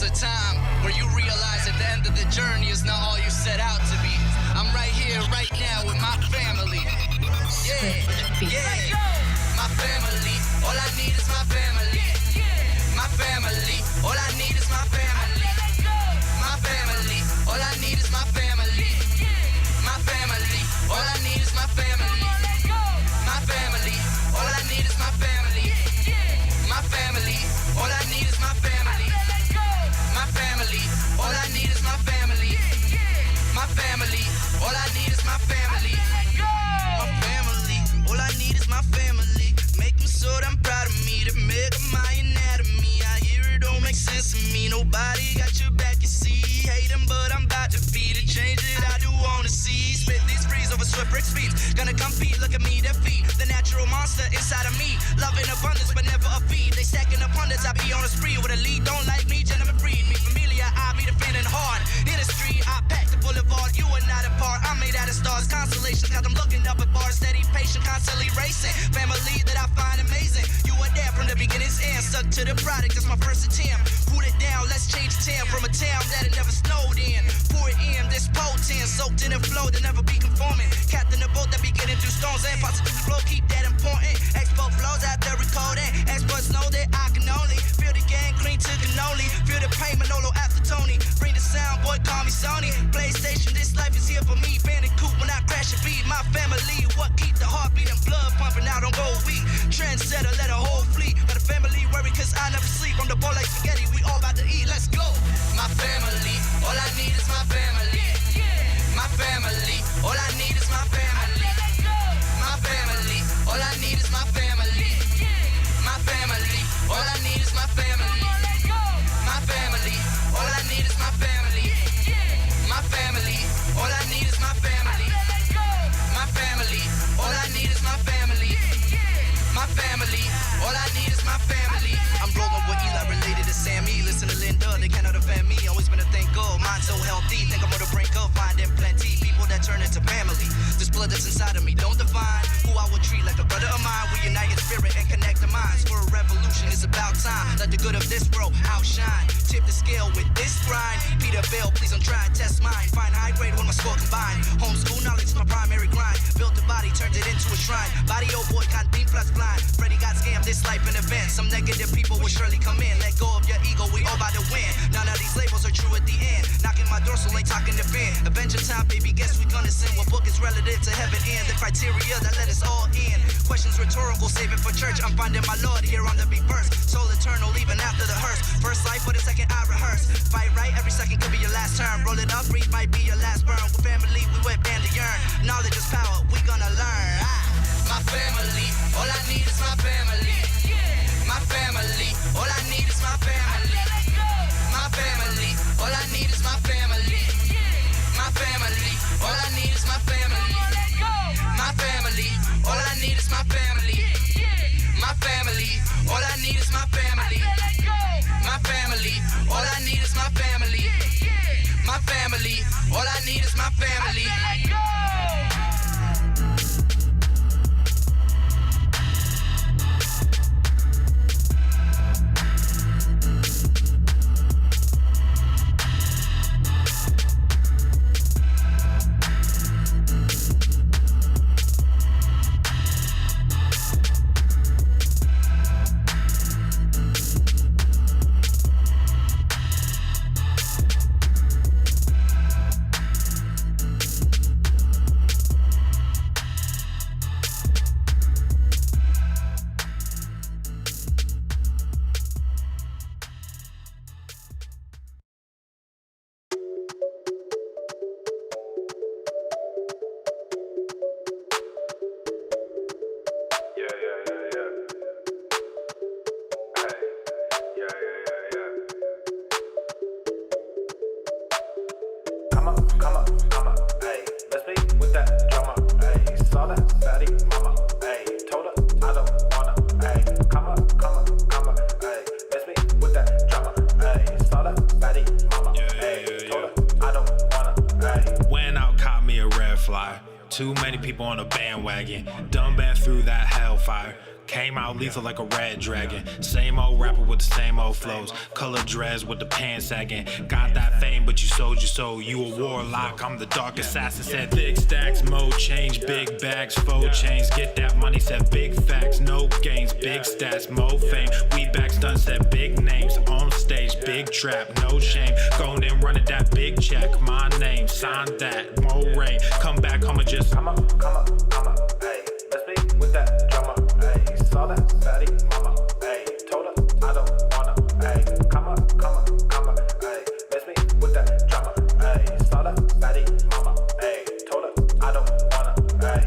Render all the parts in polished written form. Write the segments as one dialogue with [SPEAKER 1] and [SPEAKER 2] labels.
[SPEAKER 1] a time where you realize that the end of the journey is not all you set out to be. I'm right here, right now with my family. Yeah. My family, all I need is my family. My family, all I need is my family. My family, all I need is my family. My family, all I need is my family. My family, all I need is my family. My family, all I need is my family. My family, all I need is my family. My family, all I need is my family. My family, all I need is my family. Make them so damn proud of me. To make a my anatomy. I hear it don't make sense to me. Nobody got your back, you see. Hate them, but I'm about to be the change that I do wanna see. Spit these frees over swift brick speeds. Gonna compete, look at me, defeat the natural monster inside of me. Love in abundance, but never a feed. They stacking up hundreds, I be on a spree with a lead. Don't like me, gentlemen breed me. Familiar, I be defending hard. In the street, I pack the boulevard. You are not a part. I'm made out of stars, constellations. Got them looking up at bars, steady, patient, constantly racing. Family that I find amazing. You were there from the beginning's end. Stuck to the product, that's my first attempt. Put it down, let's change the town from a town that it never snowed in. Pour it in, this potent, soaked in a flow that never be conforming. Captain the boat that be getting through storms and positive flow, keep that important. Expo flows out there recording. Experts know that I can only feel the gang clean to cannoli. Feel the pain, Manolo after Tony. Bring the sound, boy, call me Sony. PlayStation, this life is here for me. Bandicoot when I crash a beat. My family, what keep the heartbeat and blood pumping out on go weak. Trendsetter, let a whole fleet. But the family worry cause I never sleep. On the ball like spaghetti, we all about to eat. Let's go. My family, all I need is my family. My family, all I need is my family. My family, all I need is my family. My family, all I need is my family. My family, all I need is my family. My family, all I need is my family. My family, all I need is my family. My family, all I need is my family. I'm rolling with Eli related to Sammy. Listen to Linda, they cannot offend me. Always been a thing good, mind so healthy. Think I'm on the brink of finding plenty people that turn into family. This blood that's inside of me don't define who I would treat like a brother of mine. We unite in spirit and connect the minds. For a revolution, it's about time. Let the good of this world outshine. Tip the scale with this grind. Peter Bell, please don't try and test mine. Find high grade when my score combined. Homeschool knowledge is my primary grind. Built the body, turned it into a shrine. Body old boy, can't think plus blind. Freddy got scammed, this life an event. Some negative people will surely come in. Let go of your ego, we all about to win. None of these labels are true at the end. Knocking my dorsal, ain't talking to Ben. Avenger time, baby, guess we gonna sin. What book is relative to heaven in? The criteria that let us all in. Questions rhetorical, save it for church. I'm finding my Lord here on the big verse. Soul eternal, even after the hearse. First life for the second I rehearse. Fight right, every second could be your last turn. Roll it up, breathe might be your last burn. With family, we went band to yearn. Knowledge is power, we gonna learn. My family, all I need is my family. My family, all I need is my family. My family, all I need is my family. My family, all I need is my family. My family, all I need is my family. My family, all I need is my family. My family, all I need is my family. My family, all I need is my family.
[SPEAKER 2] Too many people on a bandwagon. Done been through that hellfire. Came out lethal like a red dragon. Same old rapper with the same old flows. Color dreads with the pants sagging. Got that fame, but you sold your soul. You a warlock, I'm the dark assassin. Said big stacks, mode change, big bags, faux chains. Get that money, said big facts, no gains, big stats, mo fame. We back stunts, said big names. On stage, big trap, no shame. Going in, running that big check. My name, sign that, more rain. Come back home and just come up, hey. Let's be with that drama, hey. Saw that fatty mama, hey. Told her I don't wanna, hey. Come up, hey. Let's be with that drama, hey. Saw that fatty mama, hey. Told her I don't wanna, hey.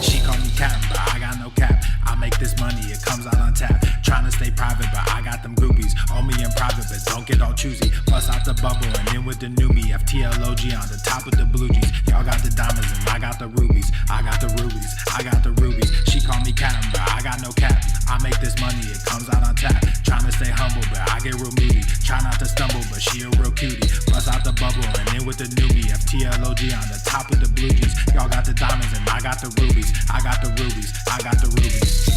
[SPEAKER 2] She call me Captain, but I got no cap. I make this money, it comes out on tap. Tryna stay private, but I got them groupies. Own me in private, but don't get all choosy. Bust out the bubble and in with the newbie. FTLOG on the top with the blue jeans. Y'all got the diamonds and I got the rubies. I got the rubies, I got the rubies. She call me Captain, but I got no cap. I make this money, it comes out on tap. Tryna stay humble, but I get real moody. Try not to stumble, but she a real cutie. Bust out the bubble and in with the newbie. FTLOG on the top with the blue jeans. Y'all got the diamonds and I got the rubies. I got the rubies, I got the rubies.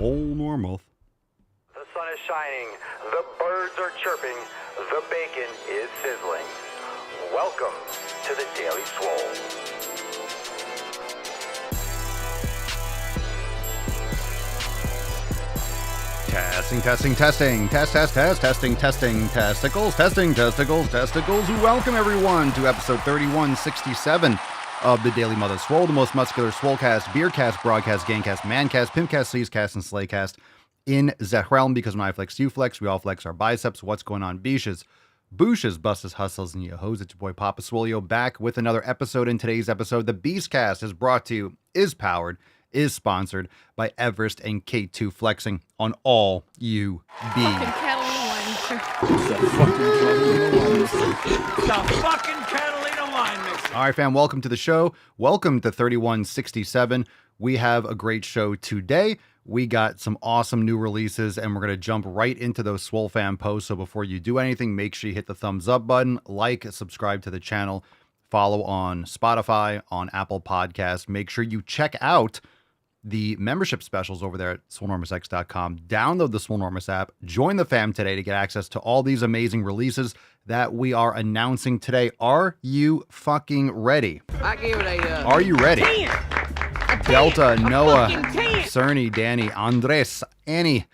[SPEAKER 3] Swole normal.
[SPEAKER 4] The sun is shining, the birds are chirping, the bacon is sizzling. Welcome to the Daily Swole.
[SPEAKER 3] Testing. Testicles. Welcome everyone to episode 3167 of the Daily Mother Swole, the most muscular Swolecast, Beercast, Broadcast, Gangcast, Mancast, Pimpcast, Sleazecast, and Slaycast in the realm, because when I flex, you flex, we all flex our biceps. What's going on, Beaches, Booshes, Busses, Hustles, and Yo-Hos? It's your boy Papa Swolio back with another episode. In today's episode, the Beastcast is brought to you, is powered, is sponsored by Everest and K2 Flexing on all you be.
[SPEAKER 5] Fucking Catalina wine mixer.
[SPEAKER 3] All right, fam, welcome to the show. Welcome to 3167. We have a great show today. We got some awesome new releases, and we're going to jump right into those Swole Fam posts. So before you do anything, make sure you hit the thumbs up button, like, subscribe to the channel, follow on Spotify, on Apple Podcasts. Make sure you check out the membership specials over there at swolenormousx.com. Download the Swolenormous app. Join the fam today to get access to all these amazing releases that we are announcing today. Are you fucking ready?
[SPEAKER 5] I give it a
[SPEAKER 3] Are you ready?
[SPEAKER 5] 10.
[SPEAKER 3] Delta, Noah,
[SPEAKER 5] fucking 10.
[SPEAKER 3] Cerny, Danny, Andres, Annie.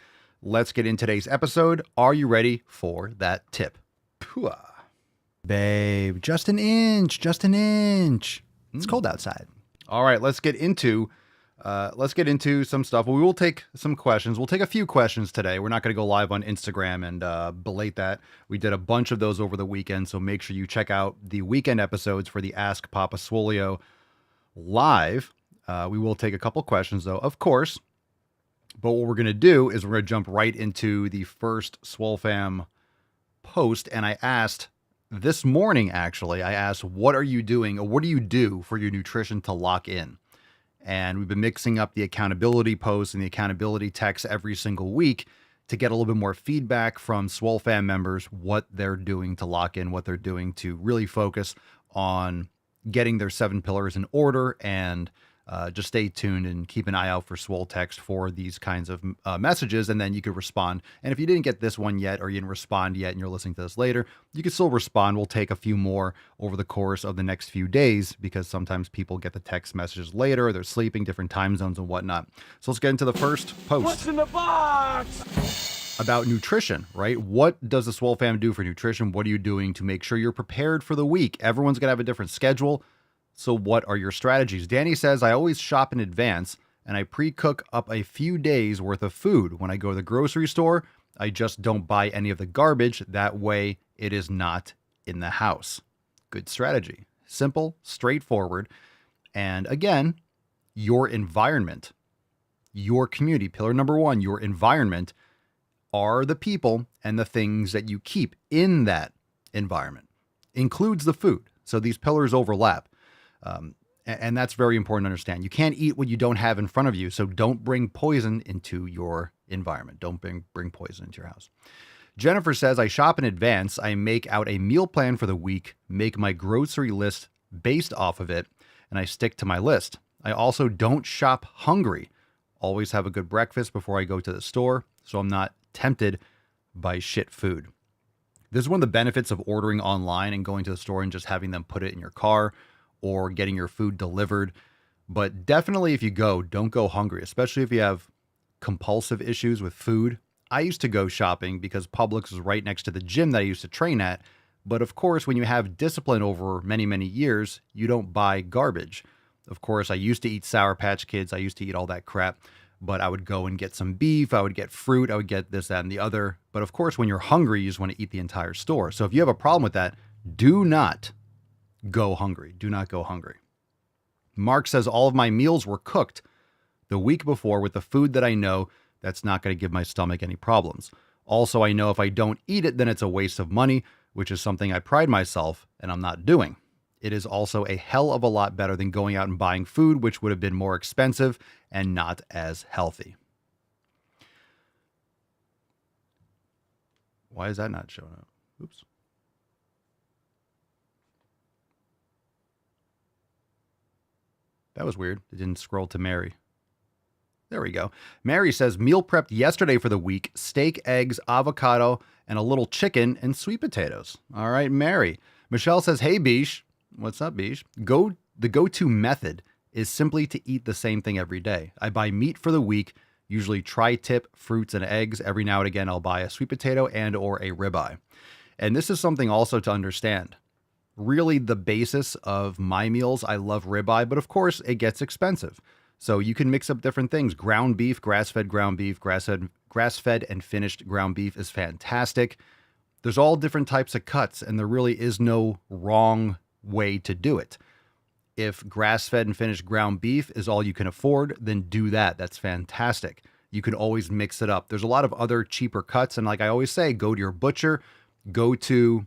[SPEAKER 3] Let's get in today's episode. Are you ready for that tip? Pooah. Babe, just an inch. It's cold outside. All right, let's get into Let's get into some stuff. We will take some questions. We'll take a few questions today. We're not going to go live on Instagram and belate that. We did a bunch of those over the weekend, so make sure you check out the weekend episodes for the Ask Papa Swolio live. We will take a couple questions, though, of course. But what we're going to do is we're going to jump right into the first Swole Fam post. And I asked this morning, actually, what are you doing, or what do you do for your nutrition to lock in? And we've been mixing up the accountability posts and the accountability texts every single week to get a little bit more feedback from Swole Fam members, what they're doing to lock in, what they're doing to really focus on getting their 7 pillars in order. And just stay tuned and keep an eye out for Swole Text for these kinds of messages, and then you could respond. And if you didn't get this one yet, or you didn't respond yet and you're listening to this later, you can still respond. We'll take a few more over the course of the next few days, because sometimes people get the text messages later, they're sleeping, different time zones and whatnot. So let's get into the first post.
[SPEAKER 5] What's in the box?
[SPEAKER 3] About nutrition, right? What does the Swole Fam do for nutrition? What are you doing to make sure you're prepared for the week? Everyone's going to have a different schedule. So what are your strategies? Danny says, I always shop in advance and I pre-cook up a few days worth of food. When I go to the grocery store, I just don't buy any of the garbage. That way it is not in the house. Good strategy. Simple, straightforward. And again, your environment, your community. Pillar number 1, your environment are the people and the things that you keep in that environment. Includes the food. So these pillars overlap. And that's very important to understand. You can't eat what you don't have in front of you. So don't bring poison into your environment. Don't bring poison into your house. Jennifer says, I shop in advance. I make out a meal plan for the week, make my grocery list based off of it, and I stick to my list. I also don't shop hungry. Always have a good breakfast before I go to the store, so I'm not tempted by shit food. This is one of the benefits of ordering online and going to the store and just having them put it in your car, or getting your food delivered. But definitely if you go, don't go hungry, especially if you have compulsive issues with food. I used to go shopping because Publix was right next to the gym that I used to train at. But of course, when you have discipline over many, many years, you don't buy garbage. Of course, I used to eat Sour Patch Kids. I used to eat all that crap. But I would go and get some beef. I would get fruit. I would get this, that, and the other. But of course, when you're hungry, you just want to eat the entire store. So if you have a problem with that, do not go hungry. Do not go hungry. Mark says, all of my meals were cooked the week before with the food that I know that's not going to give my stomach any problems. Also, I know if I don't eat it, then it's a waste of money, which is something I pride myself and I'm not doing. It is also a hell of a lot better than going out and buying food, which would have been more expensive and not as healthy. Why is that not showing up? Oops. That was weird. It didn't scroll to Mary. There we go. Mary says, meal prepped yesterday for the week, steak, eggs, avocado, and a little chicken and sweet potatoes. All right, Mary. Michelle says, hey, Bish. What's up, Bish? The go-to method is simply to eat the same thing every day. I buy meat for the week, usually tri-tip, fruits, and eggs. Every now and again, I'll buy a sweet potato and or a ribeye. And this is something also to understand. Really the basis of my meals. I love ribeye, but of course it gets expensive. So you can mix up different things. Ground beef, grass-fed ground beef, grass-fed and finished ground beef is fantastic. There's all different types of cuts, and there really is no wrong way to do it. If grass-fed and finished ground beef is all you can afford, then do that. That's fantastic. You can always mix it up. There's a lot of other cheaper cuts, and like I always say, go to your butcher, go to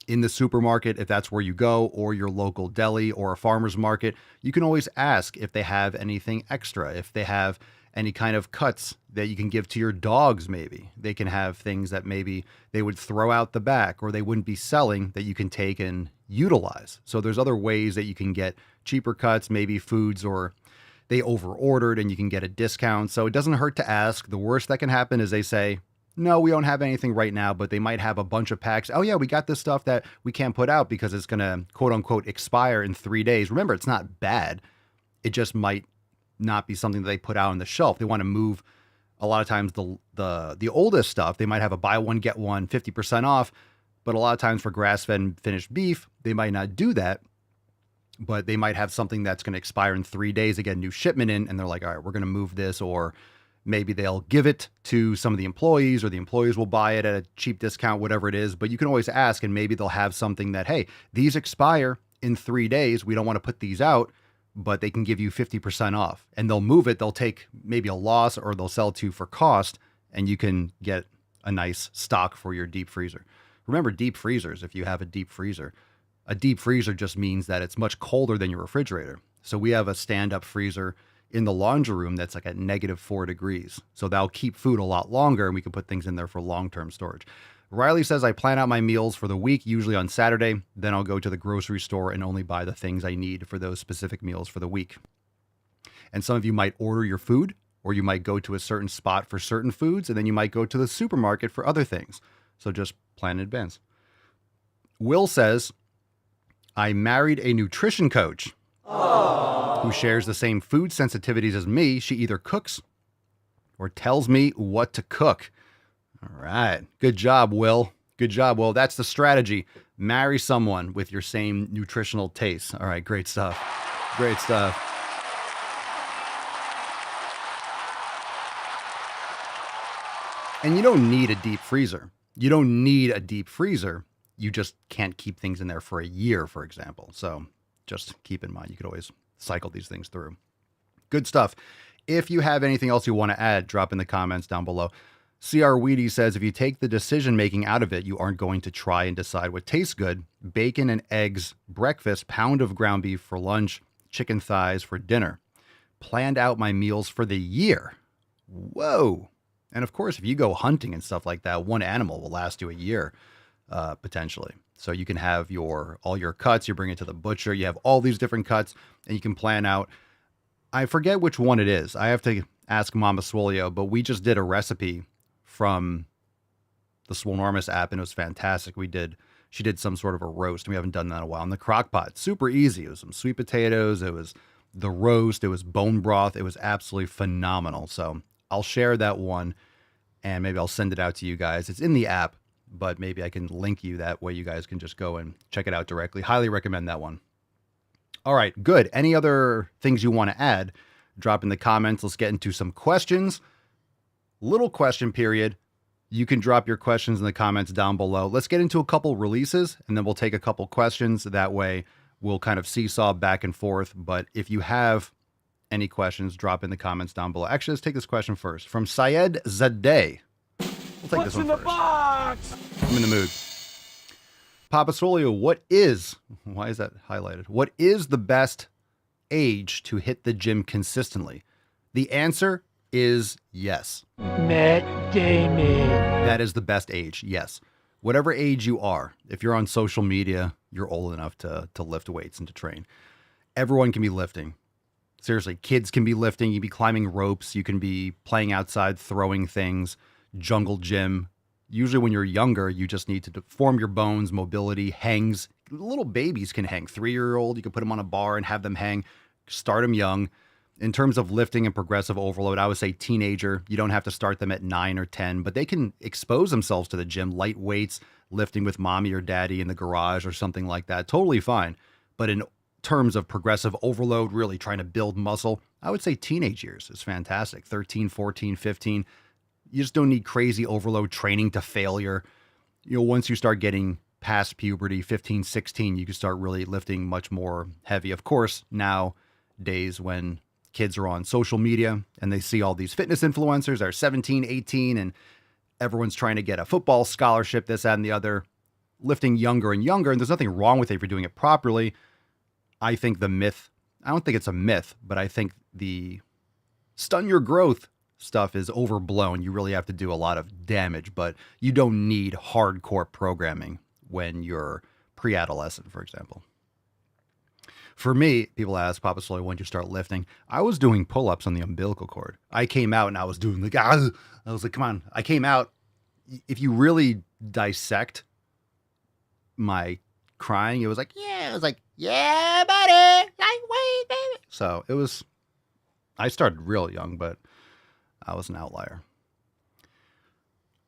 [SPEAKER 3] in the supermarket, if that's where you go, or your local deli or a farmer's market. You can always ask if they have anything extra, if they have any kind of cuts that you can give to your dogs. Maybe they can have things that maybe they would throw out the back or they wouldn't be selling that you can take and utilize. So there's other ways that you can get cheaper cuts, maybe foods, or they over ordered and you can get a discount. So it doesn't hurt to ask. The worst that can happen is they say, no, we don't have anything right now, but they might have a bunch of packs. Oh yeah, we got this stuff that we can't put out because it's going to quote unquote expire in 3 days. Remember, it's not bad. It just might not be something that they put out on the shelf. They want to move a lot of times the oldest stuff. They might have a buy one, get one 50% off, but a lot of times for grass-fed and finished beef, they might not do that. but they might have something that's going to expire in 3 days. They get a new shipment in and they're like, all right, we're going to move this, or maybe they'll give it to some of the employees, or the employees will buy it at a cheap discount, whatever it is. But you can always ask, and maybe they'll have something that, hey, these expire in 3 days. We don't want to put these out, but they can give you 50% off, and they'll move it. They'll take maybe a loss, or they'll sell to you for cost, and you can get a nice stock for your deep freezer. Remember, deep freezers, if you have a deep freezer just means that it's much colder than your refrigerator. So we have a stand-up freezer in the laundry room that's like at -4 degrees. So that'll keep food a lot longer, and we can put things in there for long-term storage. Riley says, I plan out my meals for the week, usually on Saturday. Then I'll go to the grocery store and only buy the things I need for those specific meals for the week. And some of you might order your food, or you might go to a certain spot for certain foods, and then you might go to the supermarket for other things. So just plan in advance. Will says, I married a nutrition coach who shares the same food sensitivities as me. She either cooks or tells me what to cook. All right. Good job, Will. Good job, Will. That's the strategy. Marry someone with your same nutritional tastes. All right. Great stuff. Great stuff. And you don't need a deep freezer. You don't need a deep freezer. You just can't keep things in there for a year, for example. So just keep in mind, you could always cycle these things through. Good stuff. If you have anything else you want to add, drop in the comments down below. CR Weedy says, if you take the decision making out of it, you aren't going to try and decide what tastes good. Bacon and eggs, breakfast, pound of ground beef for lunch, chicken thighs for dinner. Planned out my meals for the year. Whoa. And of course, if you go hunting and stuff like that, one animal will last you a year, potentially. So you can have all your cuts, you bring it to the butcher, you have all these different cuts, and you can plan out. I forget which one it is. I have to ask Mama Swolio, but we just did a recipe from the Swolenormous app, and it was fantastic. She did some sort of a roast, and we haven't done that in a while. In the crock pot, super easy. It was some sweet potatoes, it was the roast, it was bone broth. It was absolutely phenomenal. So I'll share that one, and maybe I'll send it out to you guys. It's in the app, but maybe I can link you that way. You guys can just go and check it out directly. Highly recommend that one. All right, good. Any other things you want to add? Drop in the comments. Let's get into some questions. Little question period. You can drop your questions in the comments down below. Let's get into a couple releases, and then we'll take a couple questions. That way we'll kind of seesaw back and forth. But if you have any questions, drop in the comments down below. Actually, let's take this question first. From Syed Zadeh. We'll take this one first.
[SPEAKER 5] Box?
[SPEAKER 3] I'm in the mood. Papa Solio, why is that highlighted? What is the best age to hit the gym consistently? The answer is yes.
[SPEAKER 5] Matt Damon.
[SPEAKER 3] That is the best age, yes. Whatever age you are, if you're on social media, you're old enough to lift weights and to train. Everyone can be lifting. Seriously, kids can be lifting. You can be climbing ropes. You can be playing outside, throwing things, jungle gym. Usually when you're younger, you just need to form your bones, mobility, hangs. Little babies can hang. 3-year-old, you can put them on a bar and have them hang. Start them young. In terms of lifting and progressive overload, I would say teenager. You don't have to start them at 9 or 10, but they can expose themselves to the gym, light weights, lifting with mommy or daddy in the garage or something like that. Totally fine. But in terms of progressive overload, really trying to build muscle, I would say teenage years is fantastic. 13, 14, 15. You just don't need crazy overload training to failure. Once you start getting past puberty, 15, 16, you can start really lifting much more heavy. Of course, nowadays when kids are on social media and they see all these fitness influencers that are 17, 18, and everyone's trying to get a football scholarship, this, that, and the other, lifting younger and younger. And there's nothing wrong with it if you're doing it properly. I think the myth, I don't think it's a myth, but I think the stun your growth stuff is overblown. You really have to do a lot of damage, but you don't need hardcore programming when you're pre-adolescent, for example. For me, people ask, Papa Sloy, when did you start lifting? I was doing pull-ups on the umbilical cord. I came out and I was doing I was like, come on. I came out. If you really dissect my crying, it was like, yeah, buddy, lightweight, baby. So I started real young, but I was an outlier.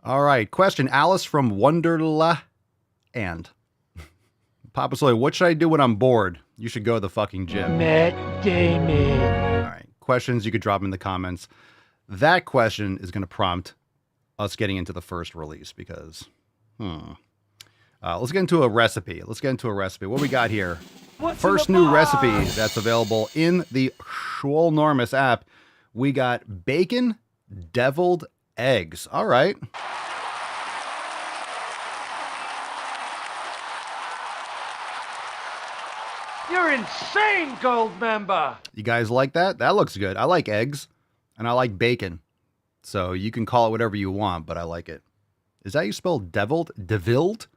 [SPEAKER 3] All right, question. Alice from Wonderla and Papa Sloy, what should I do when I'm bored? You should go to the fucking gym.
[SPEAKER 5] Matt Damon.
[SPEAKER 3] All right. Questions you could drop in the comments. That question is going to prompt us getting into the first release because, let's get into a recipe. What we got here? First new recipe that's available in the Swolenormous app. We got bacon deviled eggs. All right.
[SPEAKER 5] You're insane, gold member.
[SPEAKER 3] You guys like that? That looks good. I like eggs and I like bacon. So you can call it whatever you want, but I like it. Is that how you spell deviled? Devilled?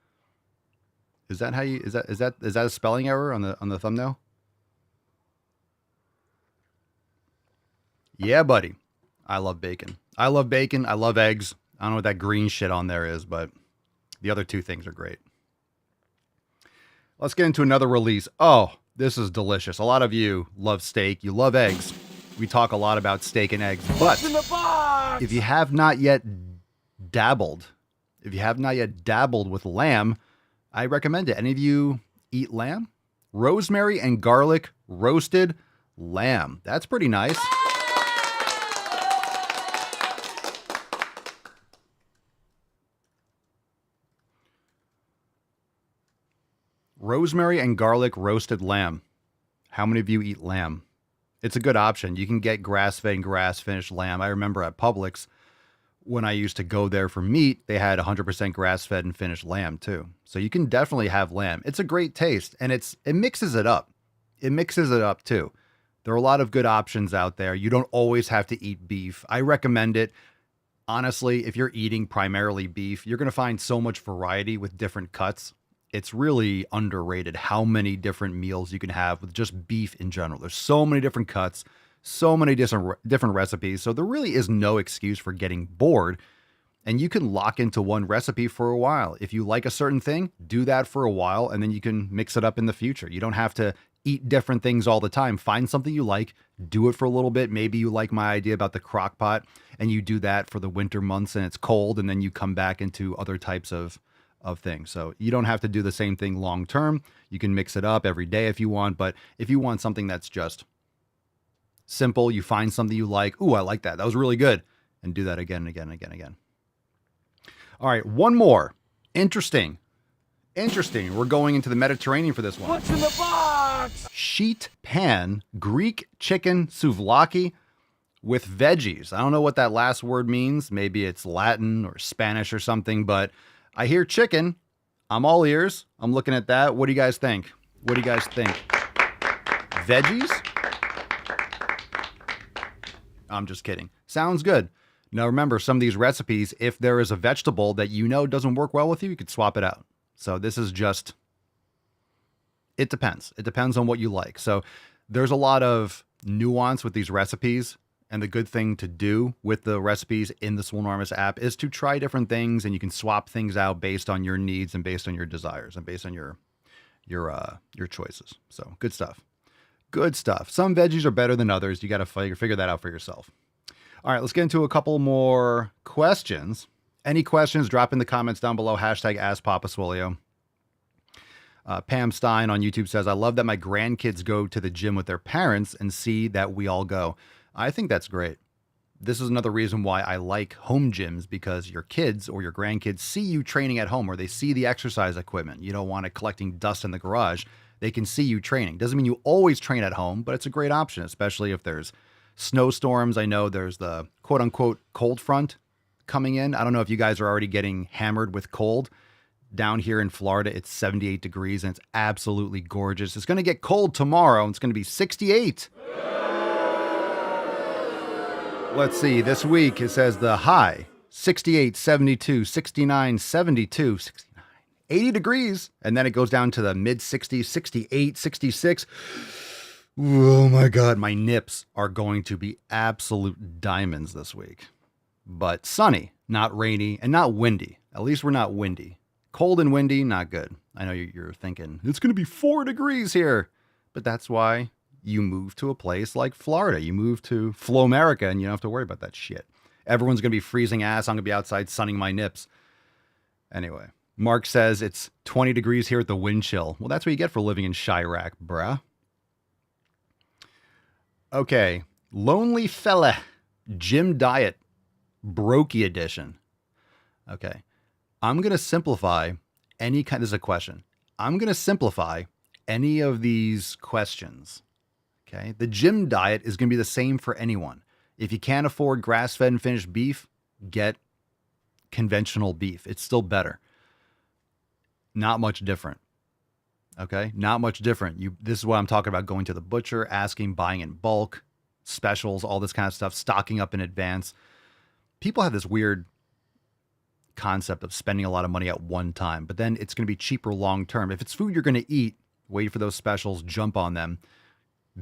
[SPEAKER 3] Is that how you is that a spelling error on the thumbnail? Yeah, buddy. I love bacon. I love eggs. I don't know what that green shit on there is, but the other two things are great. Let's get into another release. Oh, this is delicious. A lot of you love steak. You love eggs. We talk a lot about steak and eggs, but if you have not yet dabbled with lamb, I recommend it. Any of you eat lamb? Rosemary and garlic roasted lamb. That's pretty nice. Rosemary and garlic roasted lamb. How many of you eat lamb? It's a good option. You can get grass-fed and grass-finished lamb. I remember at Publix, when I used to go there for meat, they had 100% grass-fed and finished lamb too. So you can definitely have lamb. It's a great taste, and it mixes it up. It mixes it up too. There are a lot of good options out there. You don't always have to eat beef. I recommend it. Honestly, if you're eating primarily beef, you're going to find so much variety with different cuts. It's really underrated how many different meals you can have with just beef in general. There's so many different cuts, so many different recipes. So there really is no excuse for getting bored. And you can lock into one recipe for a while. If you like a certain thing, do that for a while, and then you can mix it up in the future. You don't have to eat different things all the time. Find something you like, do it for a little bit. Maybe you like my idea about the crock pot, and you do that for the winter months and it's cold, and then you come back into other types of things. So you don't have to do the same thing long term. You can mix it up every day if you want, but if you want something that's just simple, you find something you like. Ooh, I like that. That was really good. And do that again and again and again and again. All right, one more. Interesting. We're going into the Mediterranean for this one.
[SPEAKER 5] What's in the box?
[SPEAKER 3] Sheet pan Greek chicken souvlaki with veggies. I don't know what that last word means. Maybe it's Latin or Spanish or something, but I hear chicken. I'm all ears. I'm looking at that. What do you guys think? Veggies? I'm just kidding. Sounds good. Now remember, some of these recipes, if there is a vegetable that you know doesn't work well with you, you could swap it out. So this is just, it depends. It depends on what you like. So there's a lot of nuance with these recipes. And the good thing to do with the recipes in the Swolenormous app is to try different things, and you can swap things out based on your needs and based on your desires and based on your choices. So good stuff. Some veggies are better than others. You got to figure that out for yourself. All right, let's get into a couple more questions. Any questions, drop in the comments down below. Hashtag AskPapaSwolio. Pam Stein on YouTube says, I love that my grandkids go to the gym with their parents and see that we all go. I think that's great. This is another reason why I like home gyms, because your kids or your grandkids see you training at home, or they see the exercise equipment. You don't want it collecting dust in the garage. They can see you training. Doesn't mean you always train at home, but it's a great option, especially if there's snowstorms. I know there's the quote unquote cold front coming in. I don't know if you guys are already getting hammered with cold. Down here in Florida, it's 78 degrees and it's absolutely gorgeous. It's going to get cold tomorrow and it's going to be 68. Let's see, this week it says the high, 68, 72, 69, 72, 69, 80 degrees. And then it goes down to the mid 60s, 68, 66. Oh my God, my nips are going to be absolute diamonds this week. But sunny, not rainy, and not windy. At least we're not windy. Cold and windy, not good. I know you're thinking, it's going to be 4 degrees here. But that's why you move to a place like Florida. You move to Flomerica and you don't have to worry about that shit. Everyone's going to be freezing ass. I'm going to be outside sunning my nips. Anyway, Mark says it's 20 degrees here at the wind chill. Well, that's what you get for living in Chirac, bruh. Okay. Lonely Fella. Gym Diet. Brokey edition. Okay. I'm going to simplify any kind. This is a question. I'm going to simplify any of these questions. Okay. The gym diet is going to be the same for anyone. If you can't afford grass-fed and finished beef, get conventional beef. It's still better. Not much different. Okay. Not much different. This is what I'm talking about. Going to the butcher, asking, buying in bulk, specials, all this kind of stuff, stocking up in advance. People have this weird concept of spending a lot of money at one time, but then it's going to be cheaper long term. If it's food you're going to eat, wait for those specials, jump on them.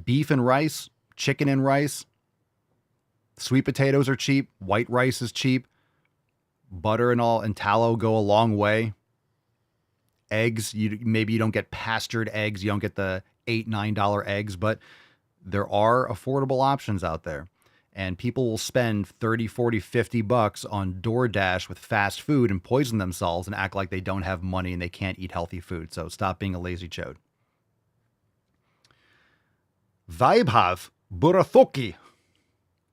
[SPEAKER 3] Beef and rice, chicken and rice, sweet potatoes are cheap, white rice is cheap, butter and all and tallow go a long way. Eggs, maybe you don't get pastured eggs, you don't get the $8-9 eggs, but there are affordable options out there. And people will spend 30, 40, 50 bucks on DoorDash with fast food and poison themselves and act like they don't have money and they can't eat healthy food. So stop being a lazy chode. Vaibhav Burathoki.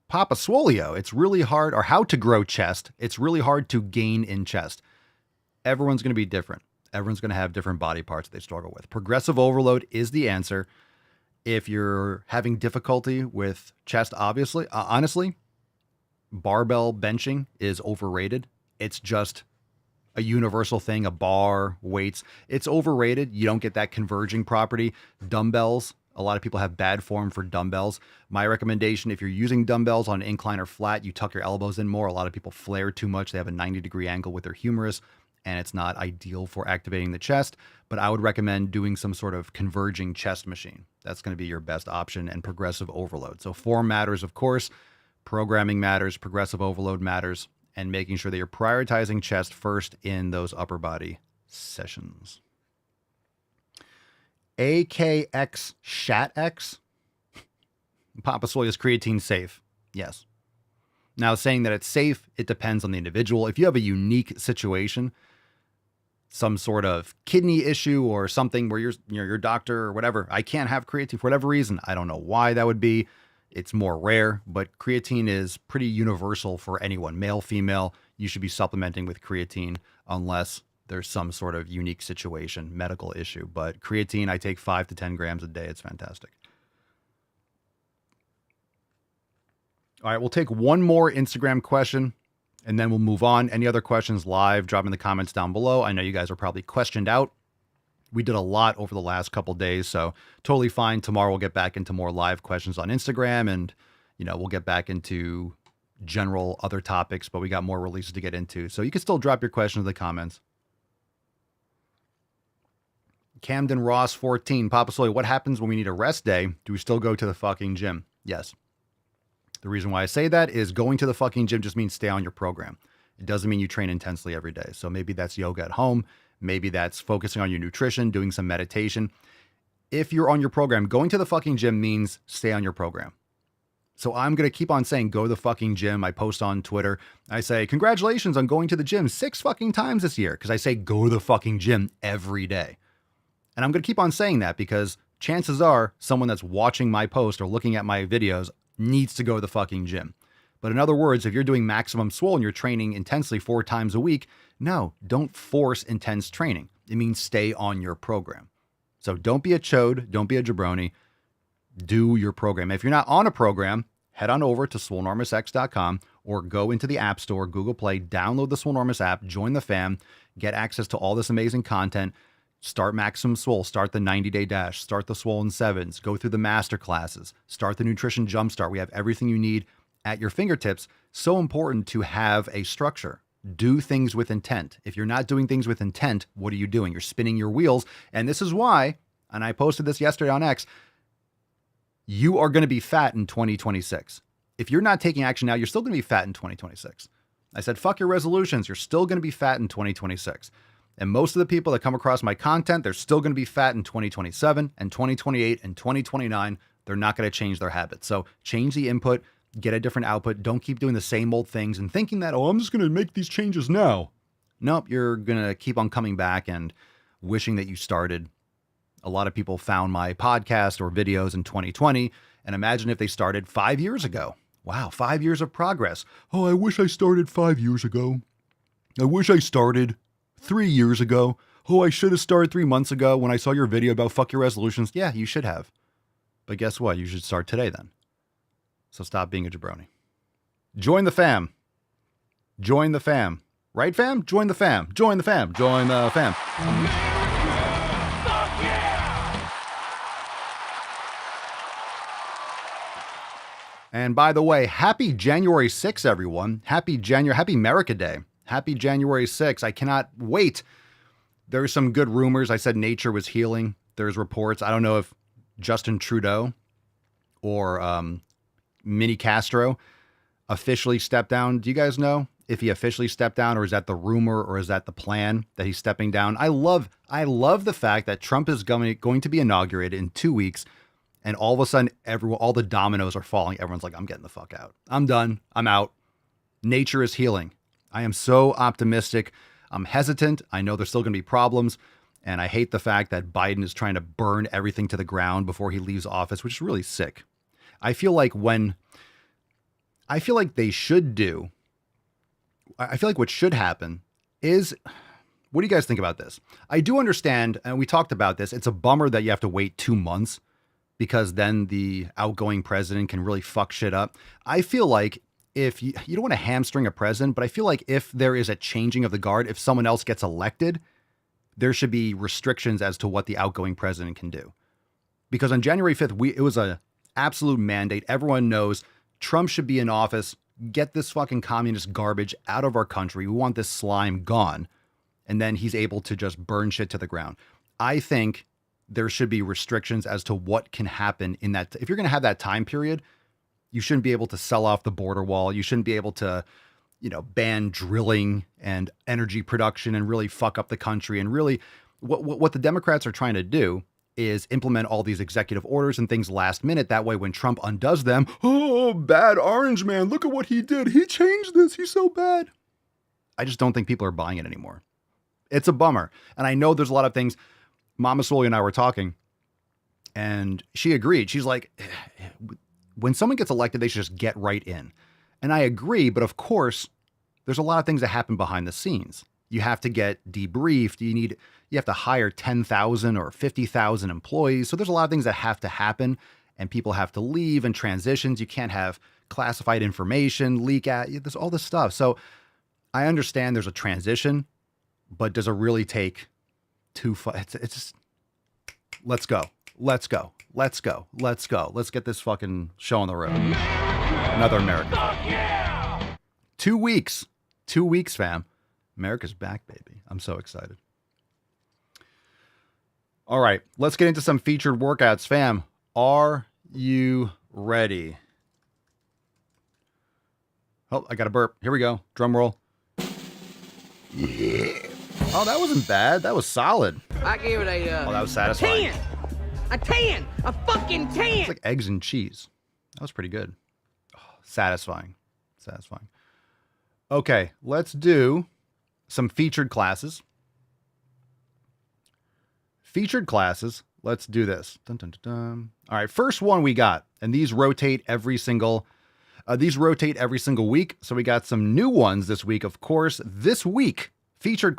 [SPEAKER 3] Papa Swolio. It's really hard, or how to grow chest. It's really hard to gain in chest. Everyone's going to be different. Everyone's going to have different body parts they struggle with. Progressive overload is the answer. If you're having difficulty with chest, honestly, barbell benching is overrated. It's just a universal thing, a bar, weights. It's overrated. You don't get that converging property. Dumbbells, a lot of people have bad form for dumbbells. My recommendation, if you're using dumbbells on incline or flat, you tuck your elbows in more. A lot of people flare too much. They have a 90-degree angle with their humerus, and it's not ideal for activating the chest. But I would recommend doing some sort of converging chest machine. That's going to be your best option, and progressive overload. So form matters, of course. Programming matters. Progressive overload matters. And making sure that you're prioritizing chest first in those upper body sessions. AKX ShatX. Papa Soy, is creatine safe? Yes. Now, saying that it's safe, it depends on the individual. If you have a unique situation, some sort of kidney issue or something where your doctor or whatever, I can't have creatine for whatever reason. I don't know why that would be. It's more rare, but creatine is pretty universal for anyone, male, female. You should be supplementing with creatine unless there's some sort of unique situation, medical issue. But creatine, I take 5 to 10 grams a day. It's fantastic. All right, we'll take one more Instagram question, and then we'll move on. Any other questions live, drop in the comments down below. I know you guys are probably questioned out. We did a lot over the last couple days, so totally fine. Tomorrow we'll get back into more live questions on Instagram, and we'll get back into general other topics, but we got more releases to get into. So you can still drop your questions in the comments. Camden Ross 14, Papa Soy, what happens when we need a rest day? Do we still go to the fucking gym? Yes. The reason why I say that is going to the fucking gym just means stay on your program. It doesn't mean you train intensely every day. So maybe that's yoga at home. Maybe that's focusing on your nutrition, doing some meditation. If you're on your program, going to the fucking gym means stay on your program. So I'm going to keep on saying, go to the fucking gym. I post on Twitter. I say, congratulations on going to the gym 6 fucking times this year. Because I say, go to the fucking gym every day. And I'm going to keep on saying that because chances are someone that's watching my post or looking at my videos needs to go to the fucking gym. But in other words, if you're doing maximum swole and you're training intensely 4 times a week, no, don't force intense training. It means stay on your program. So don't be a chode. Don't be a jabroni. Do your program. If you're not on a program, head on over to swolenormousx.com or go into the App Store, Google Play, download the Swolenormous app, join the fam, get access to all this amazing content. Start Maximum Swole, start the 90-day dash, start the Swollen 7s, go through the master classes, start the Nutrition Jumpstart. We have everything you need at your fingertips. So important to have a structure. Do things with intent. If you're not doing things with intent, what are you doing? You're spinning your wheels. And this is why, and I posted this yesterday on X, you are going to be fat in 2026. If you're not taking action now, you're still going to be fat in 2026. I said, fuck your resolutions. You're still going to be fat in 2026. And most of the people that come across my content, they're still going to be fat in 2027 and 2028 and 2029. They're not going to change their habits. So change the input, get a different output. Don't keep doing the same old things and thinking that, oh, I'm just going to make these changes now. Nope, you're going to keep on coming back and wishing that you started. A lot of people found my podcast or videos in 2020, and imagine if they started 5 years ago. Wow, 5 years of progress. Oh, I wish I started 5 years ago. I wish I started 3 years ago. Oh, I should have started 3 months ago when I saw your video about fuck your resolutions. Yeah, you should have. But guess what? You should start today then. So stop being a jabroni. Join the fam. Join the fam. Right, fam? Join the fam. Join the fam. Join the fam. And by the way, happy January 6th, everyone. Happy America Day. Happy January 6th. I cannot wait. There's some good rumors. I said nature was healing. There's reports. I don't know if Justin Trudeau or Mini Castro officially stepped down. Do you guys know if he officially stepped down, or is that the rumor, or is that the plan that he's stepping down? I love the fact that Trump is going to be inaugurated in 2 weeks. And all of a sudden, all the dominoes are falling. Everyone's like, I'm getting the fuck out. I'm done. I'm out. Nature is healing. I am so optimistic. I'm hesitant. I know there's still going to be problems. And I hate the fact that Biden is trying to burn everything to the ground before he leaves office, which is really sick. I feel like what should happen is, what do you guys think about this? I do understand, and we talked about this, it's a bummer that you have to wait 2 months, because then the outgoing president can really fuck shit up. I feel like if you don't want to hamstring a president, but I feel like if there is a changing of the guard, if someone else gets elected, there should be restrictions as to what the outgoing president can do. Because on January 5th, it was an absolute mandate. Everyone knows Trump should be in office. Get this fucking communist garbage out of our country. We want this slime gone. And then he's able to just burn shit to the ground. I think there should be restrictions as to what can happen in that. If you're going to have that time period, you shouldn't be able to sell off the border wall. You shouldn't be able to, ban drilling and energy production and really fuck up the country. And really what the Democrats are trying to do is implement all these executive orders and things last minute. That way, when Trump undoes them, oh, bad orange man, look at what he did. He changed this. He's so bad. I just don't think people are buying it anymore. It's a bummer. And I know there's a lot of things. Mama Swole and I were talking, and she agreed. She's like, when someone gets elected, they should just get right in. And I agree, but of course, there's a lot of things that happen behind the scenes. You have to get debriefed. You have to hire 10,000 or 50,000 employees. So there's a lot of things that have to happen, and people have to leave and transitions. You can't have classified information leak out. There's all this stuff. So I understand there's a transition, but does it really take it's just, let's go. Let's get this fucking show on the road. Another America. Yeah! 2 weeks, fam. America's back, baby. I'm so excited. All right, let's get into some featured workouts, fam. Are you ready? Oh, I got a burp. Here we go. Drum roll. Yeah. Oh, that wasn't bad. That was solid.
[SPEAKER 6] I gave it a
[SPEAKER 3] that was satisfying.
[SPEAKER 6] A 10. A fucking 10.
[SPEAKER 3] It's like eggs and cheese. That was pretty good. Oh, satisfying. Okay, let's do some featured classes. Let's do this. Dun, dun, dun, dun. All right, first one we got, and these rotate every single week. So we got some new ones this week. Of course, this week, featured